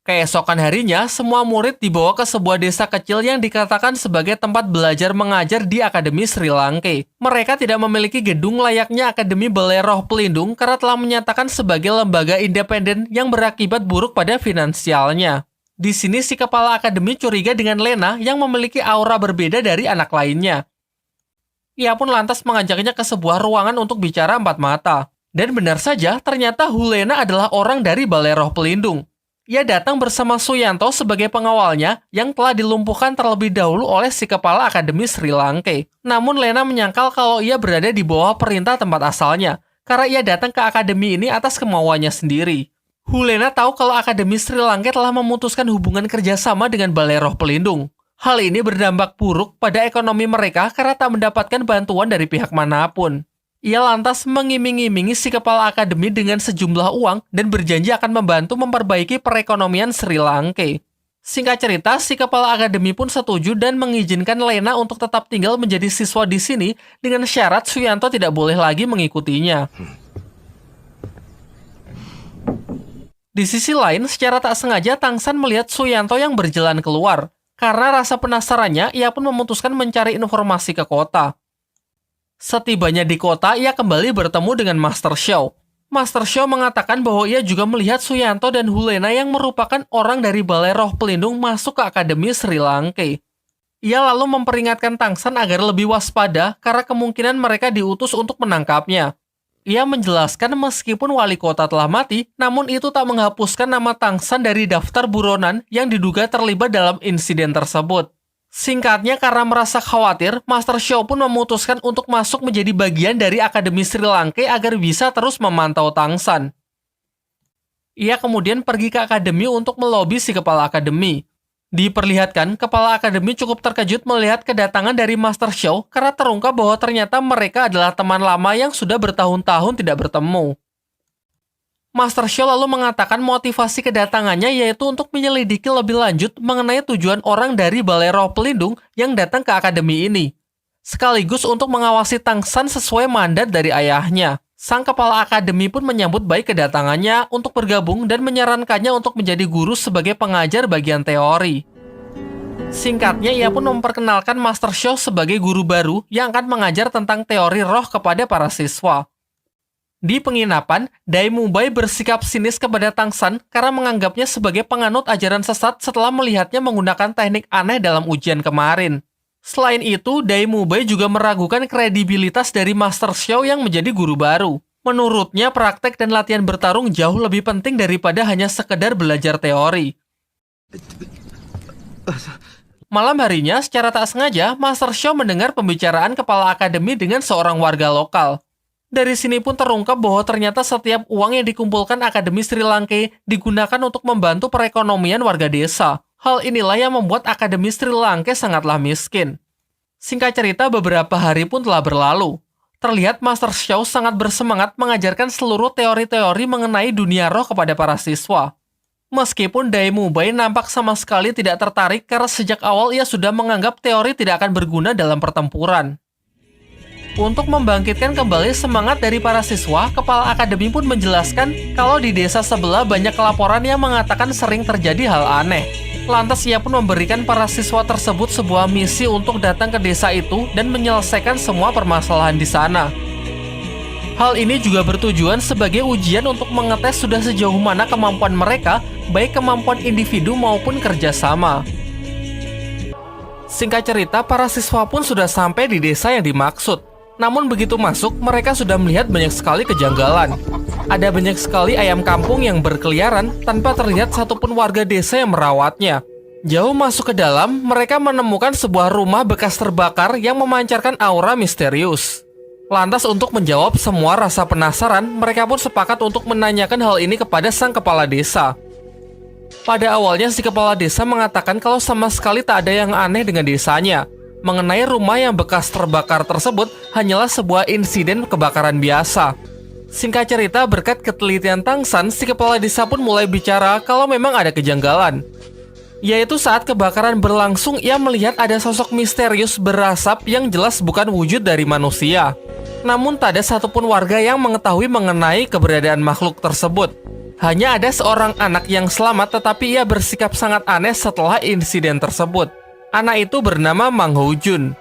Keesokan harinya, semua murid dibawa ke sebuah desa kecil yang dikatakan sebagai tempat belajar mengajar di Akademi Sri Lanka. Mereka tidak memiliki gedung layaknya Akademi Balai Roh Pelindung karena telah menyatakan sebagai lembaga independen yang berakibat buruk pada finansialnya. Di sini si kepala akademi curiga dengan Lena yang memiliki aura berbeda dari anak lainnya. Ia pun lantas mengajaknya ke sebuah ruangan untuk bicara empat mata. Dan benar saja, ternyata Hulena adalah orang dari Balai Roh Pelindung. Ia datang bersama Suyanto sebagai pengawalnya yang telah dilumpuhkan terlebih dahulu oleh si kepala Akademi Sri Lanka. Namun Lena menyangkal kalau ia berada di bawah perintah tempat asalnya, karena ia datang ke akademi ini atas kemauannya sendiri. Hulena tahu kalau Akademi Sri Lanka telah memutuskan hubungan kerjasama dengan Balai Roh Pelindung. Hal ini berdampak buruk pada ekonomi mereka karena tak mendapatkan bantuan dari pihak manapun. Ia lantas mengiming-imingi si kepala akademi dengan sejumlah uang dan berjanji akan membantu memperbaiki perekonomian Sri Lanka. Singkat cerita, si kepala akademi pun setuju dan mengizinkan Lena untuk tetap tinggal menjadi siswa di sini dengan syarat Suyanto tidak boleh lagi mengikutinya. Di sisi lain, secara tak sengaja Tang San melihat Suyanto yang berjalan keluar. Karena rasa penasarannya, ia pun memutuskan mencari informasi ke kota. Setibanya di kota, ia kembali bertemu dengan Master Xiao. Master Xiao mengatakan bahwa ia juga melihat Suyanto dan Hulena yang merupakan orang dari Balai Roh Pelindung masuk ke Akademi Sri Lanka. Ia lalu memperingatkan Tang San agar lebih waspada karena kemungkinan mereka diutus untuk menangkapnya. Ia menjelaskan meskipun wali kota telah mati, namun itu tak menghapuskan nama Tang San dari daftar buronan yang diduga terlibat dalam insiden tersebut. Singkatnya, karena merasa khawatir, Master Xiao pun memutuskan untuk masuk menjadi bagian dari Akademi Sri Lanka agar bisa terus memantau Tang San. Ia kemudian pergi ke akademi untuk melobi si kepala akademi. Diperlihatkan, kepala akademi cukup terkejut melihat kedatangan dari Master Xiao karena terungkap bahwa ternyata mereka adalah teman lama yang sudah bertahun-tahun tidak bertemu. Master Xiao lalu mengatakan motivasi kedatangannya yaitu untuk menyelidiki lebih lanjut mengenai tujuan orang dari Balai Roh Pelindung yang datang ke akademi ini. Sekaligus untuk mengawasi Tang San sesuai mandat dari ayahnya. Sang kepala akademi pun menyambut baik kedatangannya untuk bergabung dan menyarankannya untuk menjadi guru sebagai pengajar bagian teori. Singkatnya, ia pun memperkenalkan Master Xiao sebagai guru baru yang akan mengajar tentang teori roh kepada para siswa. Di penginapan, Dai Mubai bersikap sinis kepada Tang San karena menganggapnya sebagai penganut ajaran sesat setelah melihatnya menggunakan teknik aneh dalam ujian kemarin. Selain itu, Dai Mubai juga meragukan kredibilitas dari Master Xiao yang menjadi guru baru. Menurutnya, praktek dan latihan bertarung jauh lebih penting daripada hanya sekedar belajar teori. Malam harinya, secara tak sengaja, Master Xiao mendengar pembicaraan kepala akademi dengan seorang warga lokal. Dari sini pun terungkap bahwa ternyata setiap uang yang dikumpulkan Akademi Sri Lanka digunakan untuk membantu perekonomian warga desa. Hal inilah yang membuat Akademi Sri Lanka sangatlah miskin. Singkat cerita, beberapa hari pun telah berlalu. Terlihat Master Xiao sangat bersemangat mengajarkan seluruh teori-teori mengenai dunia roh kepada para siswa. Meskipun Dai Mubai nampak sama sekali tidak tertarik karena sejak awal ia sudah menganggap teori tidak akan berguna dalam pertempuran. Untuk membangkitkan kembali semangat dari para siswa, kepala akademi pun menjelaskan kalau di desa sebelah banyak laporan yang mengatakan sering terjadi hal aneh. Lantas ia pun memberikan para siswa tersebut sebuah misi untuk datang ke desa itu dan menyelesaikan semua permasalahan di sana. Hal ini juga bertujuan sebagai ujian untuk mengetes sudah sejauh mana kemampuan mereka, baik kemampuan individu maupun kerjasama. Singkat cerita, para siswa pun sudah sampai di desa yang dimaksud. Namun begitu masuk, mereka sudah melihat banyak sekali kejanggalan. Ada banyak sekali ayam kampung yang berkeliaran tanpa terlihat satupun warga desa yang merawatnya. Jauh masuk ke dalam, mereka menemukan sebuah rumah bekas terbakar yang memancarkan aura misterius. Lantas untuk menjawab semua rasa penasaran, mereka pun sepakat untuk menanyakan hal ini kepada sang kepala desa. Pada awalnya si kepala desa mengatakan kalau sama sekali tak ada yang aneh dengan desanya. Mengenai rumah yang bekas terbakar tersebut hanyalah sebuah insiden kebakaran biasa. Singkat cerita, berkat ketelitian Tang San, si kepala desa pun mulai bicara kalau memang ada kejanggalan. Yaitu saat kebakaran berlangsung, ia melihat ada sosok misterius berasap yang jelas bukan wujud dari manusia. Namun tak ada satupun warga yang mengetahui mengenai keberadaan makhluk tersebut. Hanya ada seorang anak yang selamat, tetapi ia bersikap sangat aneh setelah insiden tersebut. Anak itu bernama Mang Ho Jun.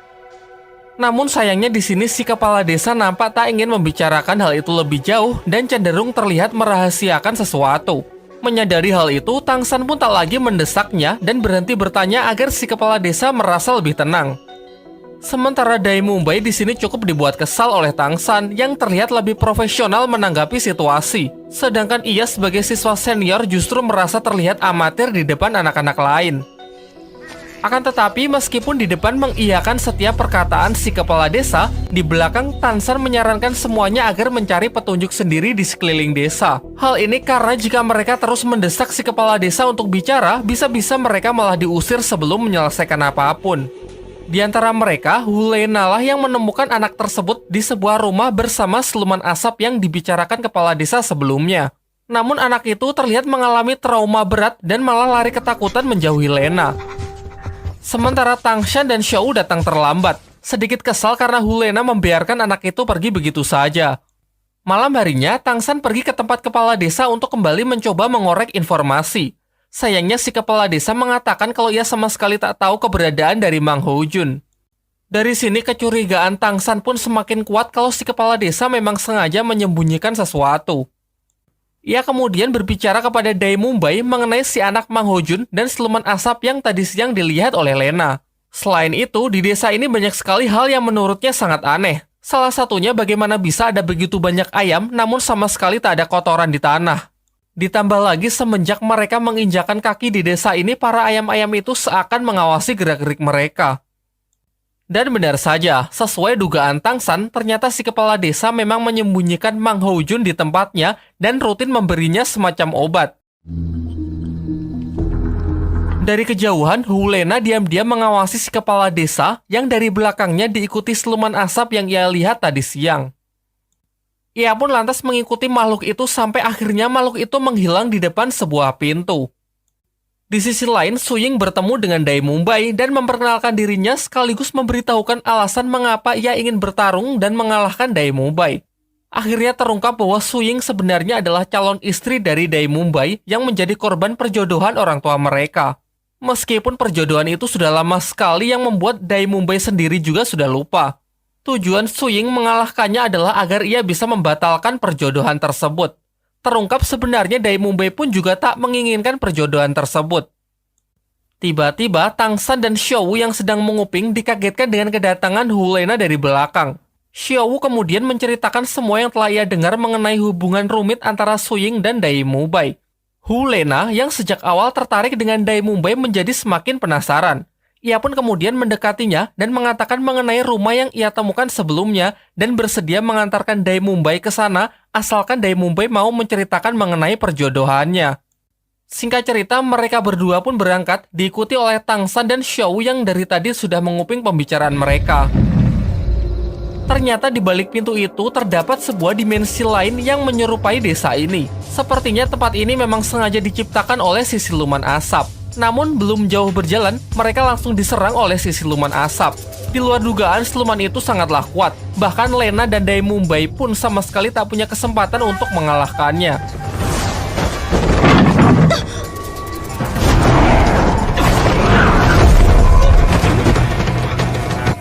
Namun sayangnya di sini si kepala desa nampak tak ingin membicarakan hal itu lebih jauh dan cenderung terlihat merahasiakan sesuatu. Menyadari hal itu, Tang San pun tak lagi mendesaknya dan berhenti bertanya agar si kepala desa merasa lebih tenang. Sementara Dai Mubai di sini cukup dibuat kesal oleh Tang San yang terlihat lebih profesional menanggapi situasi. Sedangkan ia sebagai siswa senior justru merasa terlihat amatir di depan anak-anak lain. Akan tetapi, meskipun di depan mengiyakan setiap perkataan si kepala desa, di belakang Tang San menyarankan semuanya agar mencari petunjuk sendiri di sekeliling desa. Hal ini karena jika mereka terus mendesak si kepala desa untuk bicara, bisa-bisa mereka malah diusir sebelum menyelesaikan apapun. Di antara mereka, Hulena lah yang menemukan anak tersebut di sebuah rumah bersama siluman asap yang dibicarakan kepala desa sebelumnya. Namun anak itu terlihat mengalami trauma berat dan malah lari ketakutan menjauhi Lena. Sementara Tang Shan dan Xiao datang terlambat, sedikit kesal karena Hulena membiarkan anak itu pergi begitu saja. Malam harinya, Tang San pergi ke tempat kepala desa untuk kembali mencoba mengorek informasi. Sayangnya si kepala desa mengatakan kalau ia sama sekali tak tahu keberadaan dari Mang Ho Jun. Dari sini kecurigaan Tang San pun semakin kuat kalau si kepala desa memang sengaja menyembunyikan sesuatu. Ia kemudian berbicara kepada Dai Mubai mengenai si anak Mang Ho Jun dan siluman asap yang tadi siang dilihat oleh Lena. Selain itu, di desa ini banyak sekali hal yang menurutnya sangat aneh. Salah satunya bagaimana bisa ada begitu banyak ayam namun sama sekali tak ada kotoran di tanah. Ditambah lagi semenjak mereka menginjakan kaki di desa ini, para ayam-ayam itu seakan mengawasi gerak-gerik mereka. Dan benar saja, sesuai dugaan Tang San, ternyata si kepala desa memang menyembunyikan Mang Ho Jun di tempatnya dan rutin memberinya semacam obat. Dari kejauhan, Hulena diam-diam mengawasi si kepala desa yang dari belakangnya diikuti siluman asap yang ia lihat tadi siang. Ia pun lantas mengikuti makhluk itu sampai akhirnya makhluk itu menghilang di depan sebuah pintu. Di sisi lain, Su Ying bertemu dengan Dai Mubai dan memperkenalkan dirinya sekaligus memberitahukan alasan mengapa ia ingin bertarung dan mengalahkan Dai Mubai. Akhirnya terungkap bahwa Su Ying sebenarnya adalah calon istri dari Dai Mubai yang menjadi korban perjodohan orang tua mereka. Meskipun perjodohan itu sudah lama sekali yang membuat Dai Mubai sendiri juga sudah lupa. Tujuan Su Ying mengalahkannya adalah agar ia bisa membatalkan perjodohan tersebut. Terungkap sebenarnya Dai Mubai pun juga tak menginginkan perjodohan tersebut. Tiba-tiba Tang San dan Xiao yang sedang menguping dikagetkan dengan kedatangan Hulena dari belakang. Xiao kemudian menceritakan semua yang telah ia dengar mengenai hubungan rumit antara Su Ying dan Dai Mubai. Hulena yang sejak awal tertarik dengan Dai Mubai menjadi semakin penasaran. Ia pun kemudian mendekatinya dan mengatakan mengenai rumah yang ia temukan sebelumnya dan bersedia mengantarkan Dai Mumbai ke sana asalkan Dai Mumbai mau menceritakan mengenai perjodohannya. Singkat cerita, mereka berdua pun berangkat diikuti oleh Tang San dan Xiao yang dari tadi sudah menguping pembicaraan mereka. Ternyata di balik pintu itu terdapat sebuah dimensi lain yang menyerupai desa ini. Sepertinya tempat ini memang sengaja diciptakan oleh si siluman asap. Namun belum jauh berjalan, mereka langsung diserang oleh si siluman asap. Di luar dugaan, siluman itu sangatlah kuat. Bahkan Lena dan Dai Mumbai pun sama sekali tak punya kesempatan untuk mengalahkannya.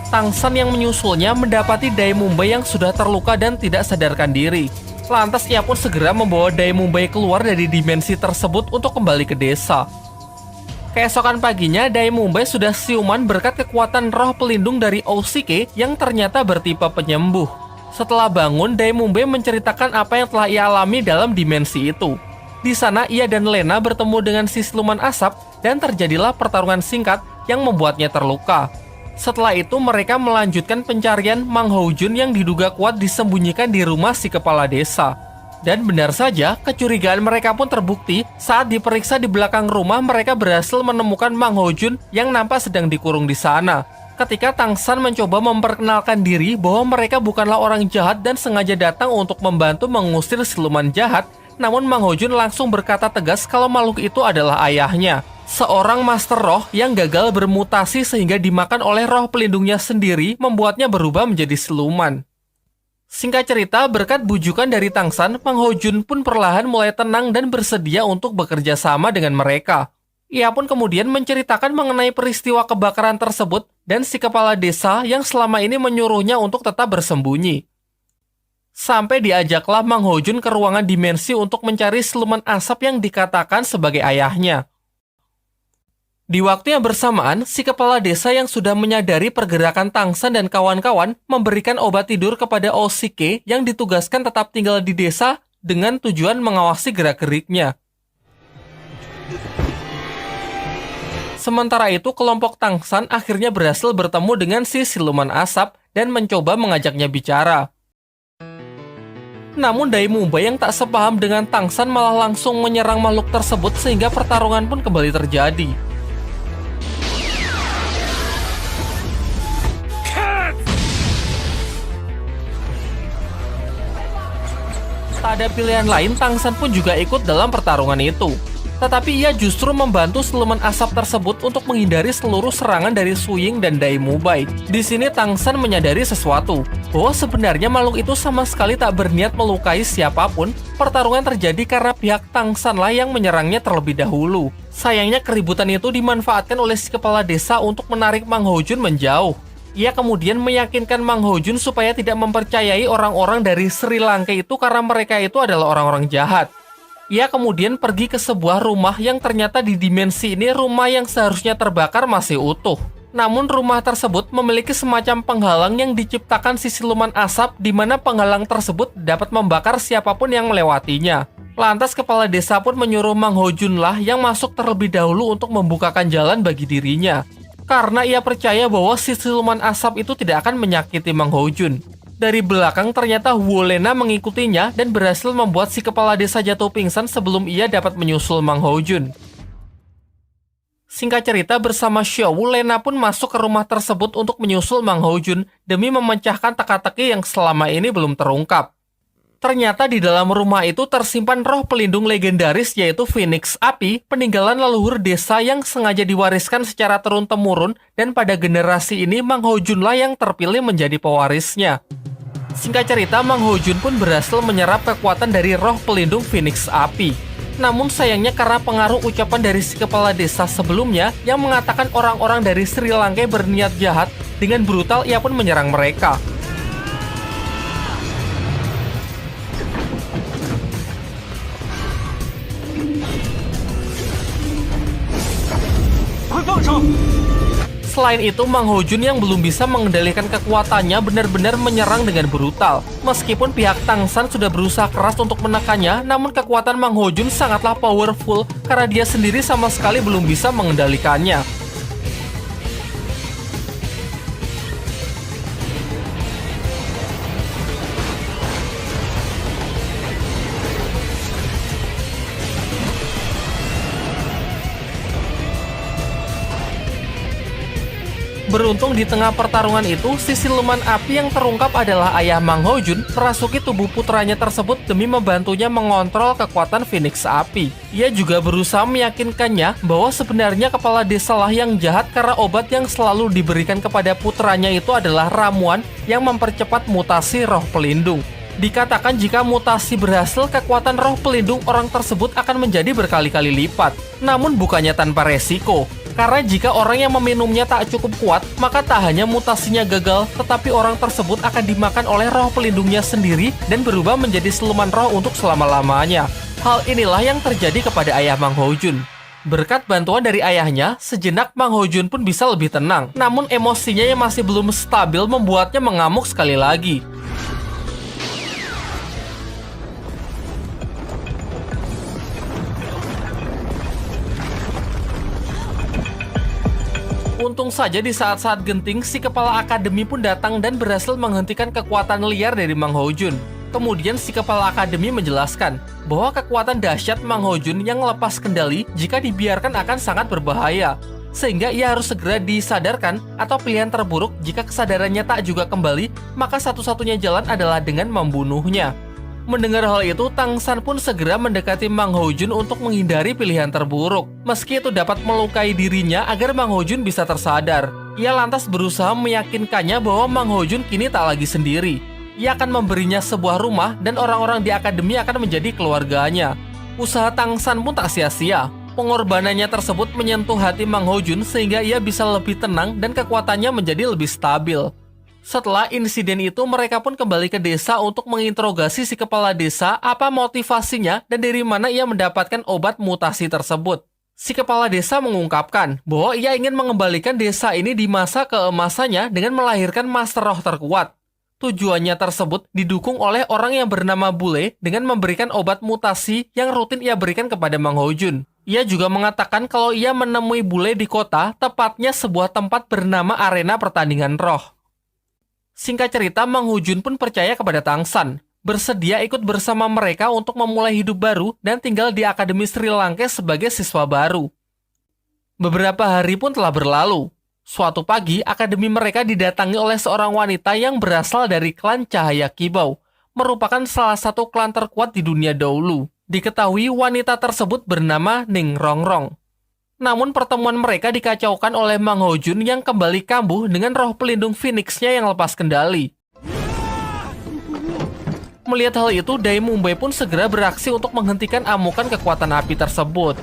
Tang San yang menyusulnya mendapati Dai Mumbai yang sudah terluka dan tidak sadarkan diri. Lantas ia pun segera membawa Dai Mumbai keluar dari dimensi tersebut untuk kembali ke desa. Keesokan paginya, Dai Mumbai sudah siuman berkat kekuatan roh pelindung dari Ousike yang ternyata bertipe penyembuh. Setelah bangun, Dai Mumbai menceritakan apa yang telah ia alami dalam dimensi itu. Di sana, ia dan Lena bertemu dengan si siluman asap dan terjadilah pertarungan singkat yang membuatnya terluka. Setelah itu, mereka melanjutkan pencarian Mang Houjun yang diduga kuat disembunyikan di rumah si kepala desa. Dan benar saja, kecurigaan mereka pun terbukti saat diperiksa di belakang rumah mereka berhasil menemukan Mang Houjun yang nampak sedang dikurung di sana. Ketika Tang San mencoba memperkenalkan diri bahwa mereka bukanlah orang jahat dan sengaja datang untuk membantu mengusir siluman jahat, namun Mang Houjun langsung berkata tegas kalau makhluk itu adalah ayahnya. Seorang master roh yang gagal bermutasi sehingga dimakan oleh roh pelindungnya sendiri membuatnya berubah menjadi siluman. Singkat cerita, berkat bujukan dari Tang San, Mang Houjun pun perlahan mulai tenang dan bersedia untuk bekerja sama dengan mereka. Ia pun kemudian menceritakan mengenai peristiwa kebakaran tersebut dan si kepala desa yang selama ini menyuruhnya untuk tetap bersembunyi. Sampai diajaklah Mang Houjun ke ruangan dimensi untuk mencari siluman asap yang dikatakan sebagai ayahnya. Di waktu yang bersamaan, si kepala desa yang sudah menyadari pergerakan Tang San dan kawan-kawan memberikan obat tidur kepada Ousike yang ditugaskan tetap tinggal di desa dengan tujuan mengawasi gerak-geriknya. Sementara itu, kelompok Tang San akhirnya berhasil bertemu dengan si siluman asap dan mencoba mengajaknya bicara. Namun Dai Mumbai yang tak sepaham dengan Tang San malah langsung menyerang makhluk tersebut sehingga pertarungan pun kembali terjadi. Tak ada pilihan lain, Tang San pun juga ikut dalam pertarungan itu. Tetapi ia justru membantu siluman asap tersebut untuk menghindari seluruh serangan dari Su Ying dan Dai Mumbai. Di sini Tang San menyadari sesuatu, bahwa sebenarnya makhluk itu sama sekali tak berniat melukai siapapun. Pertarungan terjadi karena pihak Tang San lah yang menyerangnya terlebih dahulu. Sayangnya keributan itu dimanfaatkan oleh si kepala desa untuk menarik Mang Houjun menjauh. Ia kemudian meyakinkan Mang Houjun supaya tidak mempercayai orang-orang dari Sri Lanka itu karena mereka itu adalah orang-orang jahat. Ia kemudian pergi ke sebuah rumah yang ternyata di dimensi ini rumah yang seharusnya terbakar masih utuh. Namun rumah tersebut memiliki semacam penghalang yang diciptakan si siluman asap di mana penghalang tersebut dapat membakar siapapun yang melewatinya. Lantas kepala desa pun menyuruh Mang Houjun lah yang masuk terlebih dahulu untuk membukakan jalan bagi dirinya. Karena ia percaya bahwa si siluman asap itu tidak akan menyakiti Mang Houjun. Dari belakang ternyata Wu Lena mengikutinya dan berhasil membuat si kepala desa jatuh pingsan sebelum ia dapat menyusul Mang Houjun. Singkat cerita, bersama Xiao, Lena pun masuk ke rumah tersebut untuk menyusul Mang Houjun demi memecahkan teka-teki yang selama ini belum terungkap. Ternyata di dalam rumah itu tersimpan roh pelindung legendaris yaitu Phoenix Api, peninggalan leluhur desa yang sengaja diwariskan secara turun-temurun dan pada generasi ini Mang Houjun lah yang terpilih menjadi pewarisnya. Singkat cerita, Mang Houjun pun berhasil menyerap kekuatan dari roh pelindung Phoenix Api. Namun sayangnya karena pengaruh ucapan dari si kepala desa sebelumnya yang mengatakan orang-orang dari Sri Lanka berniat jahat, dengan brutal ia pun menyerang mereka. Selain itu, Mang Houjun yang belum bisa mengendalikan kekuatannya benar-benar menyerang dengan brutal. Meskipun pihak Tang San sudah berusaha keras untuk menekannya, namun kekuatan Mang Houjun sangatlah powerful karena dia sendiri sama sekali belum bisa mengendalikannya. Beruntung di tengah pertarungan itu, si siluman api yang terungkap adalah ayah Mang Hojun merasuki tubuh putranya tersebut demi membantunya mengontrol kekuatan Phoenix Api. Ia juga berusaha meyakinkannya bahwa sebenarnya kepala desa lah yang jahat karena obat yang selalu diberikan kepada putranya itu adalah ramuan yang mempercepat mutasi roh pelindung. Dikatakan jika mutasi berhasil, kekuatan roh pelindung orang tersebut akan menjadi berkali-kali lipat. Namun bukannya tanpa resiko. Karena jika orang yang meminumnya tak cukup kuat, maka tak hanya mutasinya gagal, tetapi orang tersebut akan dimakan oleh roh pelindungnya sendiri dan berubah menjadi siluman roh untuk selama-lamanya. Hal inilah yang terjadi kepada ayah Mang Hojun. Berkat bantuan dari ayahnya, sejenak Mang Hojun pun bisa lebih tenang. Namun emosinya yang masih belum stabil membuatnya mengamuk sekali lagi. Untung saja di saat-saat genting, si kepala akademi pun datang dan berhasil menghentikan kekuatan liar dari Mang Hojun. Kemudian si kepala akademi menjelaskan bahwa kekuatan dahsyat Mang Hojun yang lepas kendali jika dibiarkan akan sangat berbahaya. Sehingga ia harus segera disadarkan atau pilihan terburuk jika kesadarannya tak juga kembali, maka satu-satunya jalan adalah dengan membunuhnya. Mendengar hal itu, Tang San pun segera mendekati Mang Hojun untuk menghindari pilihan terburuk. Meski itu dapat melukai dirinya agar Mang Hojun bisa tersadar. Ia lantas berusaha meyakinkannya bahwa Mang Hojun kini tak lagi sendiri. Ia akan memberinya sebuah rumah dan orang-orang di akademi akan menjadi keluarganya. Usaha Tang San pun tak sia-sia. Pengorbanannya tersebut menyentuh hati Mang Hojun sehingga ia bisa lebih tenang dan kekuatannya menjadi lebih stabil. Setelah insiden itu, mereka pun kembali ke desa untuk menginterogasi si kepala desa apa motivasinya dan dari mana ia mendapatkan obat mutasi tersebut. Si kepala desa mengungkapkan bahwa ia ingin mengembalikan desa ini di masa keemasannya dengan melahirkan master roh terkuat. Tujuannya tersebut didukung oleh orang yang bernama Bule dengan memberikan obat mutasi yang rutin ia berikan kepada Mang Hojun. Ia juga mengatakan kalau ia menemui Bule di kota, tepatnya sebuah tempat bernama Arena Pertandingan Roh. Singkat cerita, Mang Hojun pun percaya kepada Tang San, bersedia ikut bersama mereka untuk memulai hidup baru dan tinggal di Akademi Sri Lanka sebagai siswa baru. Beberapa hari pun telah berlalu. Suatu pagi, akademi mereka didatangi oleh seorang wanita yang berasal dari klan Cahaya Kibau, merupakan salah satu klan terkuat di dunia dahulu. Diketahui wanita tersebut bernama Ning Rongrong. Namun pertemuan mereka dikacaukan oleh Mang Hojun yang kembali kambuh dengan roh pelindung Phoenix-nya yang lepas kendali. Melihat hal itu, Dai Mumbai pun segera beraksi untuk menghentikan amukan kekuatan api tersebut.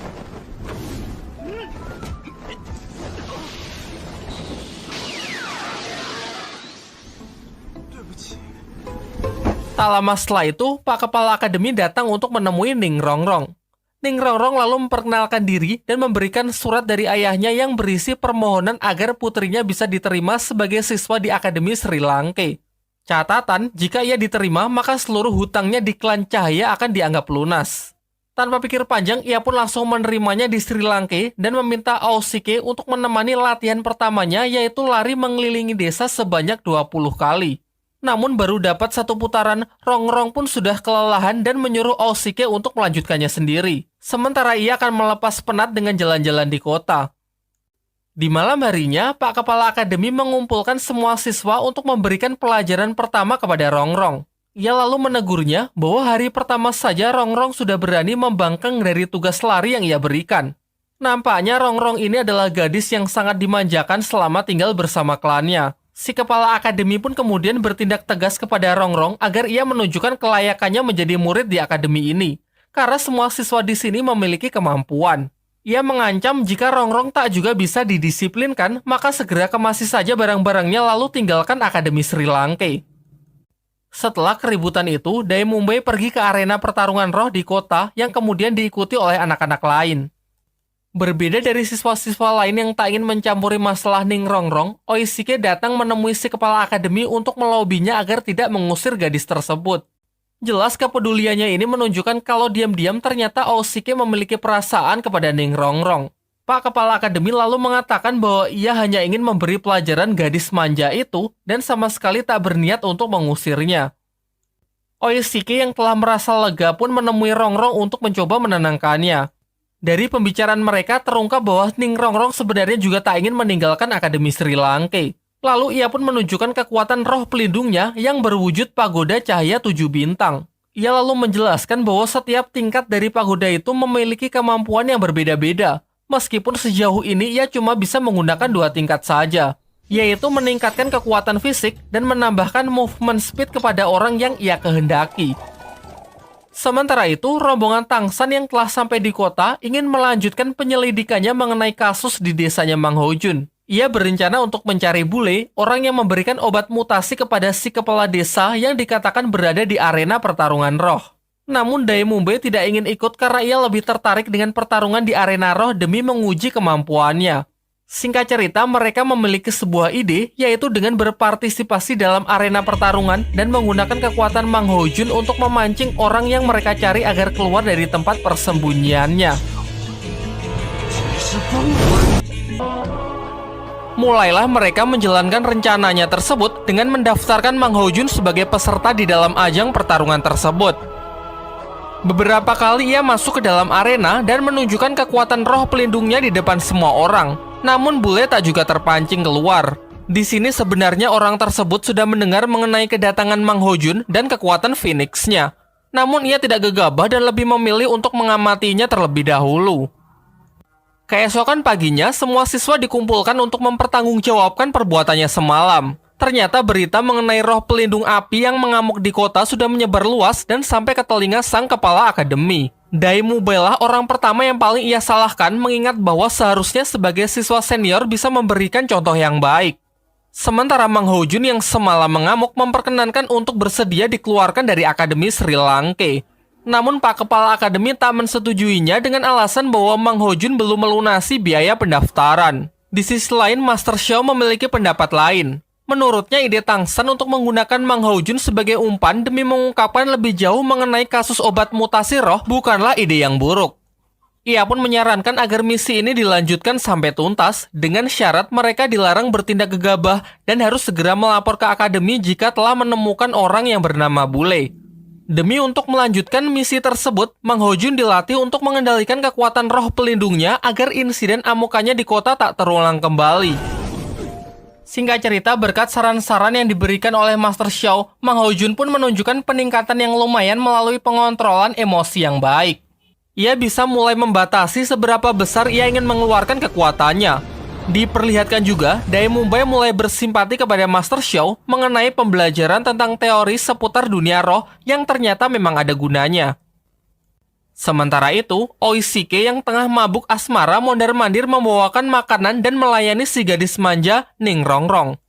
Tak lama setelah itu, Pak Kepala Akademi datang untuk menemui Ning Rongrong. Ning Rongrong lalu memperkenalkan diri dan memberikan surat dari ayahnya yang berisi permohonan agar putrinya bisa diterima sebagai siswa di Akademi Sri Lanka. Catatan, jika ia diterima, maka seluruh hutangnya di klan Cahaya akan dianggap lunas. Tanpa pikir panjang, ia pun langsung menerimanya di Sri Lanka dan meminta Aosike untuk menemani latihan pertamanya, yaitu lari mengelilingi desa sebanyak 20 kali. Namun baru dapat satu putaran, Rongrong pun sudah kelelahan dan menyuruh Aosike untuk melanjutkannya sendiri. Sementara ia akan melepas penat dengan jalan-jalan di kota. Di malam harinya, Pak Kepala Akademi mengumpulkan semua siswa untuk memberikan pelajaran pertama kepada Rongrong. Ia lalu menegurnya bahwa hari pertama saja Rongrong sudah berani membangkang dari tugas lari yang ia berikan. Nampaknya Rongrong ini adalah gadis yang sangat dimanjakan selama tinggal bersama klannya. Si kepala akademi pun kemudian bertindak tegas kepada Rongrong agar ia menunjukkan kelayakannya menjadi murid di akademi ini. Karena semua siswa di sini memiliki kemampuan. Ia mengancam jika Rongrong tak juga bisa didisiplinkan, maka segera kemasi saja barang-barangnya lalu tinggalkan Akademi Sri Lanka. Setelah keributan itu, Dai Mumbai pergi ke arena pertarungan roh di kota yang kemudian diikuti oleh anak-anak lain. Berbeda dari siswa-siswa lain yang tak ingin mencampuri masalah Ning Rongrong, Oishike datang menemui si kepala akademi untuk melobinya agar tidak mengusir gadis tersebut. Jelas kepeduliannya ini menunjukkan kalau diam-diam ternyata Oishike memiliki perasaan kepada Ning Rongrong. Pak Kepala Akademi lalu mengatakan bahwa ia hanya ingin memberi pelajaran gadis manja itu dan sama sekali tak berniat untuk mengusirnya. Oishike yang telah merasa lega pun menemui Rongrong untuk mencoba menenangkannya. Dari pembicaraan mereka terungkap bahwa Ning Rongrong sebenarnya juga tak ingin meninggalkan Akademi Sri Lanka. Lalu ia pun menunjukkan kekuatan roh pelindungnya yang berwujud pagoda cahaya 7 bintang. Ia lalu menjelaskan bahwa setiap tingkat dari pagoda itu memiliki kemampuan yang berbeda-beda. Meskipun sejauh ini ia cuma bisa menggunakan 2 tingkat saja, yaitu meningkatkan kekuatan fisik dan menambahkan movement speed kepada orang yang ia kehendaki. Sementara itu, rombongan Tang San yang telah sampai di kota ingin melanjutkan penyelidikannya mengenai kasus di desanya Mang Hojun. Ia berencana untuk mencari bule, orang yang memberikan obat mutasi kepada si kepala desa yang dikatakan berada di arena pertarungan roh. Namun Dai Mumbai tidak ingin ikut karena ia lebih tertarik dengan pertarungan di arena roh demi menguji kemampuannya. Singkat cerita, mereka memiliki sebuah ide, yaitu dengan berpartisipasi dalam arena pertarungan dan menggunakan kekuatan Mang Hojun untuk memancing orang yang mereka cari agar keluar dari tempat persembunyiannya. Mulailah mereka menjalankan rencananya tersebut dengan mendaftarkan Mang Hojun sebagai peserta di dalam ajang pertarungan tersebut. Beberapa kali ia masuk ke dalam arena dan menunjukkan kekuatan roh pelindungnya di depan semua orang. Namun bule tak juga terpancing keluar. Di sini sebenarnya orang tersebut sudah mendengar mengenai kedatangan Mang Hojun dan kekuatan Phoenix-nya. Namun ia tidak gegabah dan lebih memilih untuk mengamatinya terlebih dahulu. Keesokan paginya, semua siswa dikumpulkan untuk mempertanggungjawabkan perbuatannya semalam. Ternyata berita mengenai roh pelindung api yang mengamuk di kota sudah menyebar luas dan sampai ke telinga sang kepala akademi. Dai Mumbai lah orang pertama yang paling ia salahkan, mengingat bahwa seharusnya sebagai siswa senior bisa memberikan contoh yang baik. Sementara Mang Hojun yang semalam mengamuk memperkenankan untuk bersedia dikeluarkan dari Akademi Sri Lanka. Namun Pak Kepala Akademi tak mensetujuinya dengan alasan bahwa Mang Hojun belum melunasi biaya pendaftaran. Di sisi lain, Master Xiao memiliki pendapat lain. Menurutnya ide Tang San untuk menggunakan Mang Hojun sebagai umpan demi mengungkapkan lebih jauh mengenai kasus obat mutasi roh bukanlah ide yang buruk. Ia pun menyarankan agar misi ini dilanjutkan sampai tuntas dengan syarat mereka dilarang bertindak gegabah dan harus segera melapor ke akademi jika telah menemukan orang yang bernama Bule. Demi untuk melanjutkan misi tersebut, Mang Hojun dilatih untuk mengendalikan kekuatan roh pelindungnya agar insiden amukannya di kota tak terulang kembali. Singkat cerita, berkat saran-saran yang diberikan oleh Master Xiao, Mang Hojun pun menunjukkan peningkatan yang lumayan melalui pengontrolan emosi yang baik. Ia bisa mulai membatasi seberapa besar ia ingin mengeluarkan kekuatannya. Diperlihatkan juga, Dai Mumbai mulai bersimpati kepada Master Xiao mengenai pembelajaran tentang teori seputar dunia roh yang ternyata memang ada gunanya. Sementara itu, Oishike yang tengah mabuk asmara mondar-mandir membawakan makanan dan melayani si gadis manja, Ning Rongrong.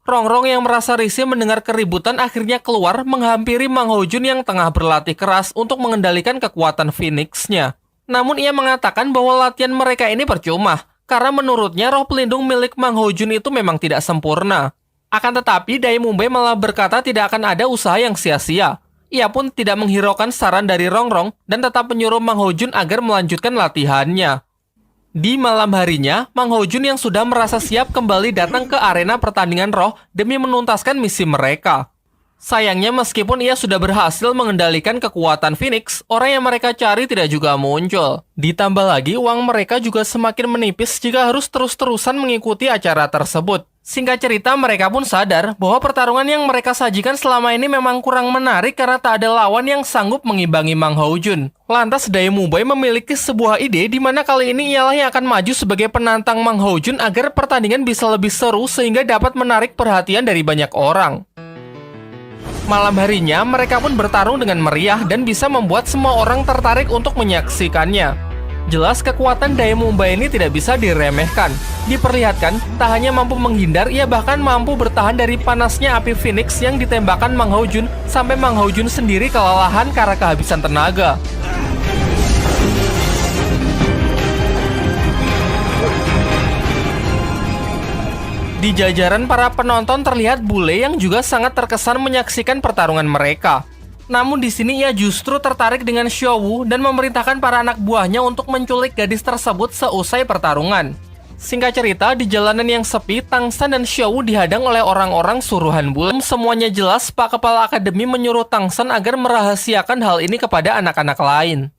Rongrong yang merasa risih mendengar keributan akhirnya keluar menghampiri Mang Hojun yang tengah berlatih keras untuk mengendalikan kekuatan Phoenix-nya. Namun ia mengatakan bahwa latihan mereka ini percuma, karena menurutnya roh pelindung milik Mang Hojun itu memang tidak sempurna. Akan tetapi, Dai Mumbai malah berkata tidak akan ada usaha yang sia-sia. Ia pun tidak menghiraukan saran dari Rongrong dan tetap menyuruh Mang Hojun agar melanjutkan latihannya. Di malam harinya, Mang Hojun yang sudah merasa siap kembali datang ke arena pertandingan roh demi menuntaskan misi mereka. Sayangnya meskipun ia sudah berhasil mengendalikan kekuatan Phoenix, orang yang mereka cari tidak juga muncul. Ditambah lagi, uang mereka juga semakin menipis jika harus terus-terusan mengikuti acara tersebut. Singkat cerita, mereka pun sadar bahwa pertarungan yang mereka sajikan selama ini memang kurang menarik karena tak ada lawan yang sanggup mengimbangi Mang Hojun. Lantas Dai Mumbai memiliki sebuah ide di mana kali ini ialah yang akan maju sebagai penantang Mang Hojun agar pertandingan bisa lebih seru sehingga dapat menarik perhatian dari banyak orang. Malam harinya, mereka pun bertarung dengan meriah dan bisa membuat semua orang tertarik untuk menyaksikannya. Jelas kekuatan Dai Mumbai ini tidak bisa diremehkan. Diperlihatkan, tak hanya mampu menghindar, ia bahkan mampu bertahan dari panasnya api Phoenix yang ditembakkan Mang Hojun sampai Mang Hojun sendiri kelelahan karena kehabisan tenaga. Di jajaran para penonton terlihat Bule yang juga sangat terkesan menyaksikan pertarungan mereka. Namun di sini ia justru tertarik dengan Xiao Wu dan memerintahkan para anak buahnya untuk menculik gadis tersebut seusai pertarungan. Singkat cerita, di jalanan yang sepi, Tang San dan Xiao Wu dihadang oleh orang-orang suruhan Bule. Semuanya jelas, Pak Kepala Akademi menyuruh Tang San agar merahasiakan hal ini kepada anak-anak lain.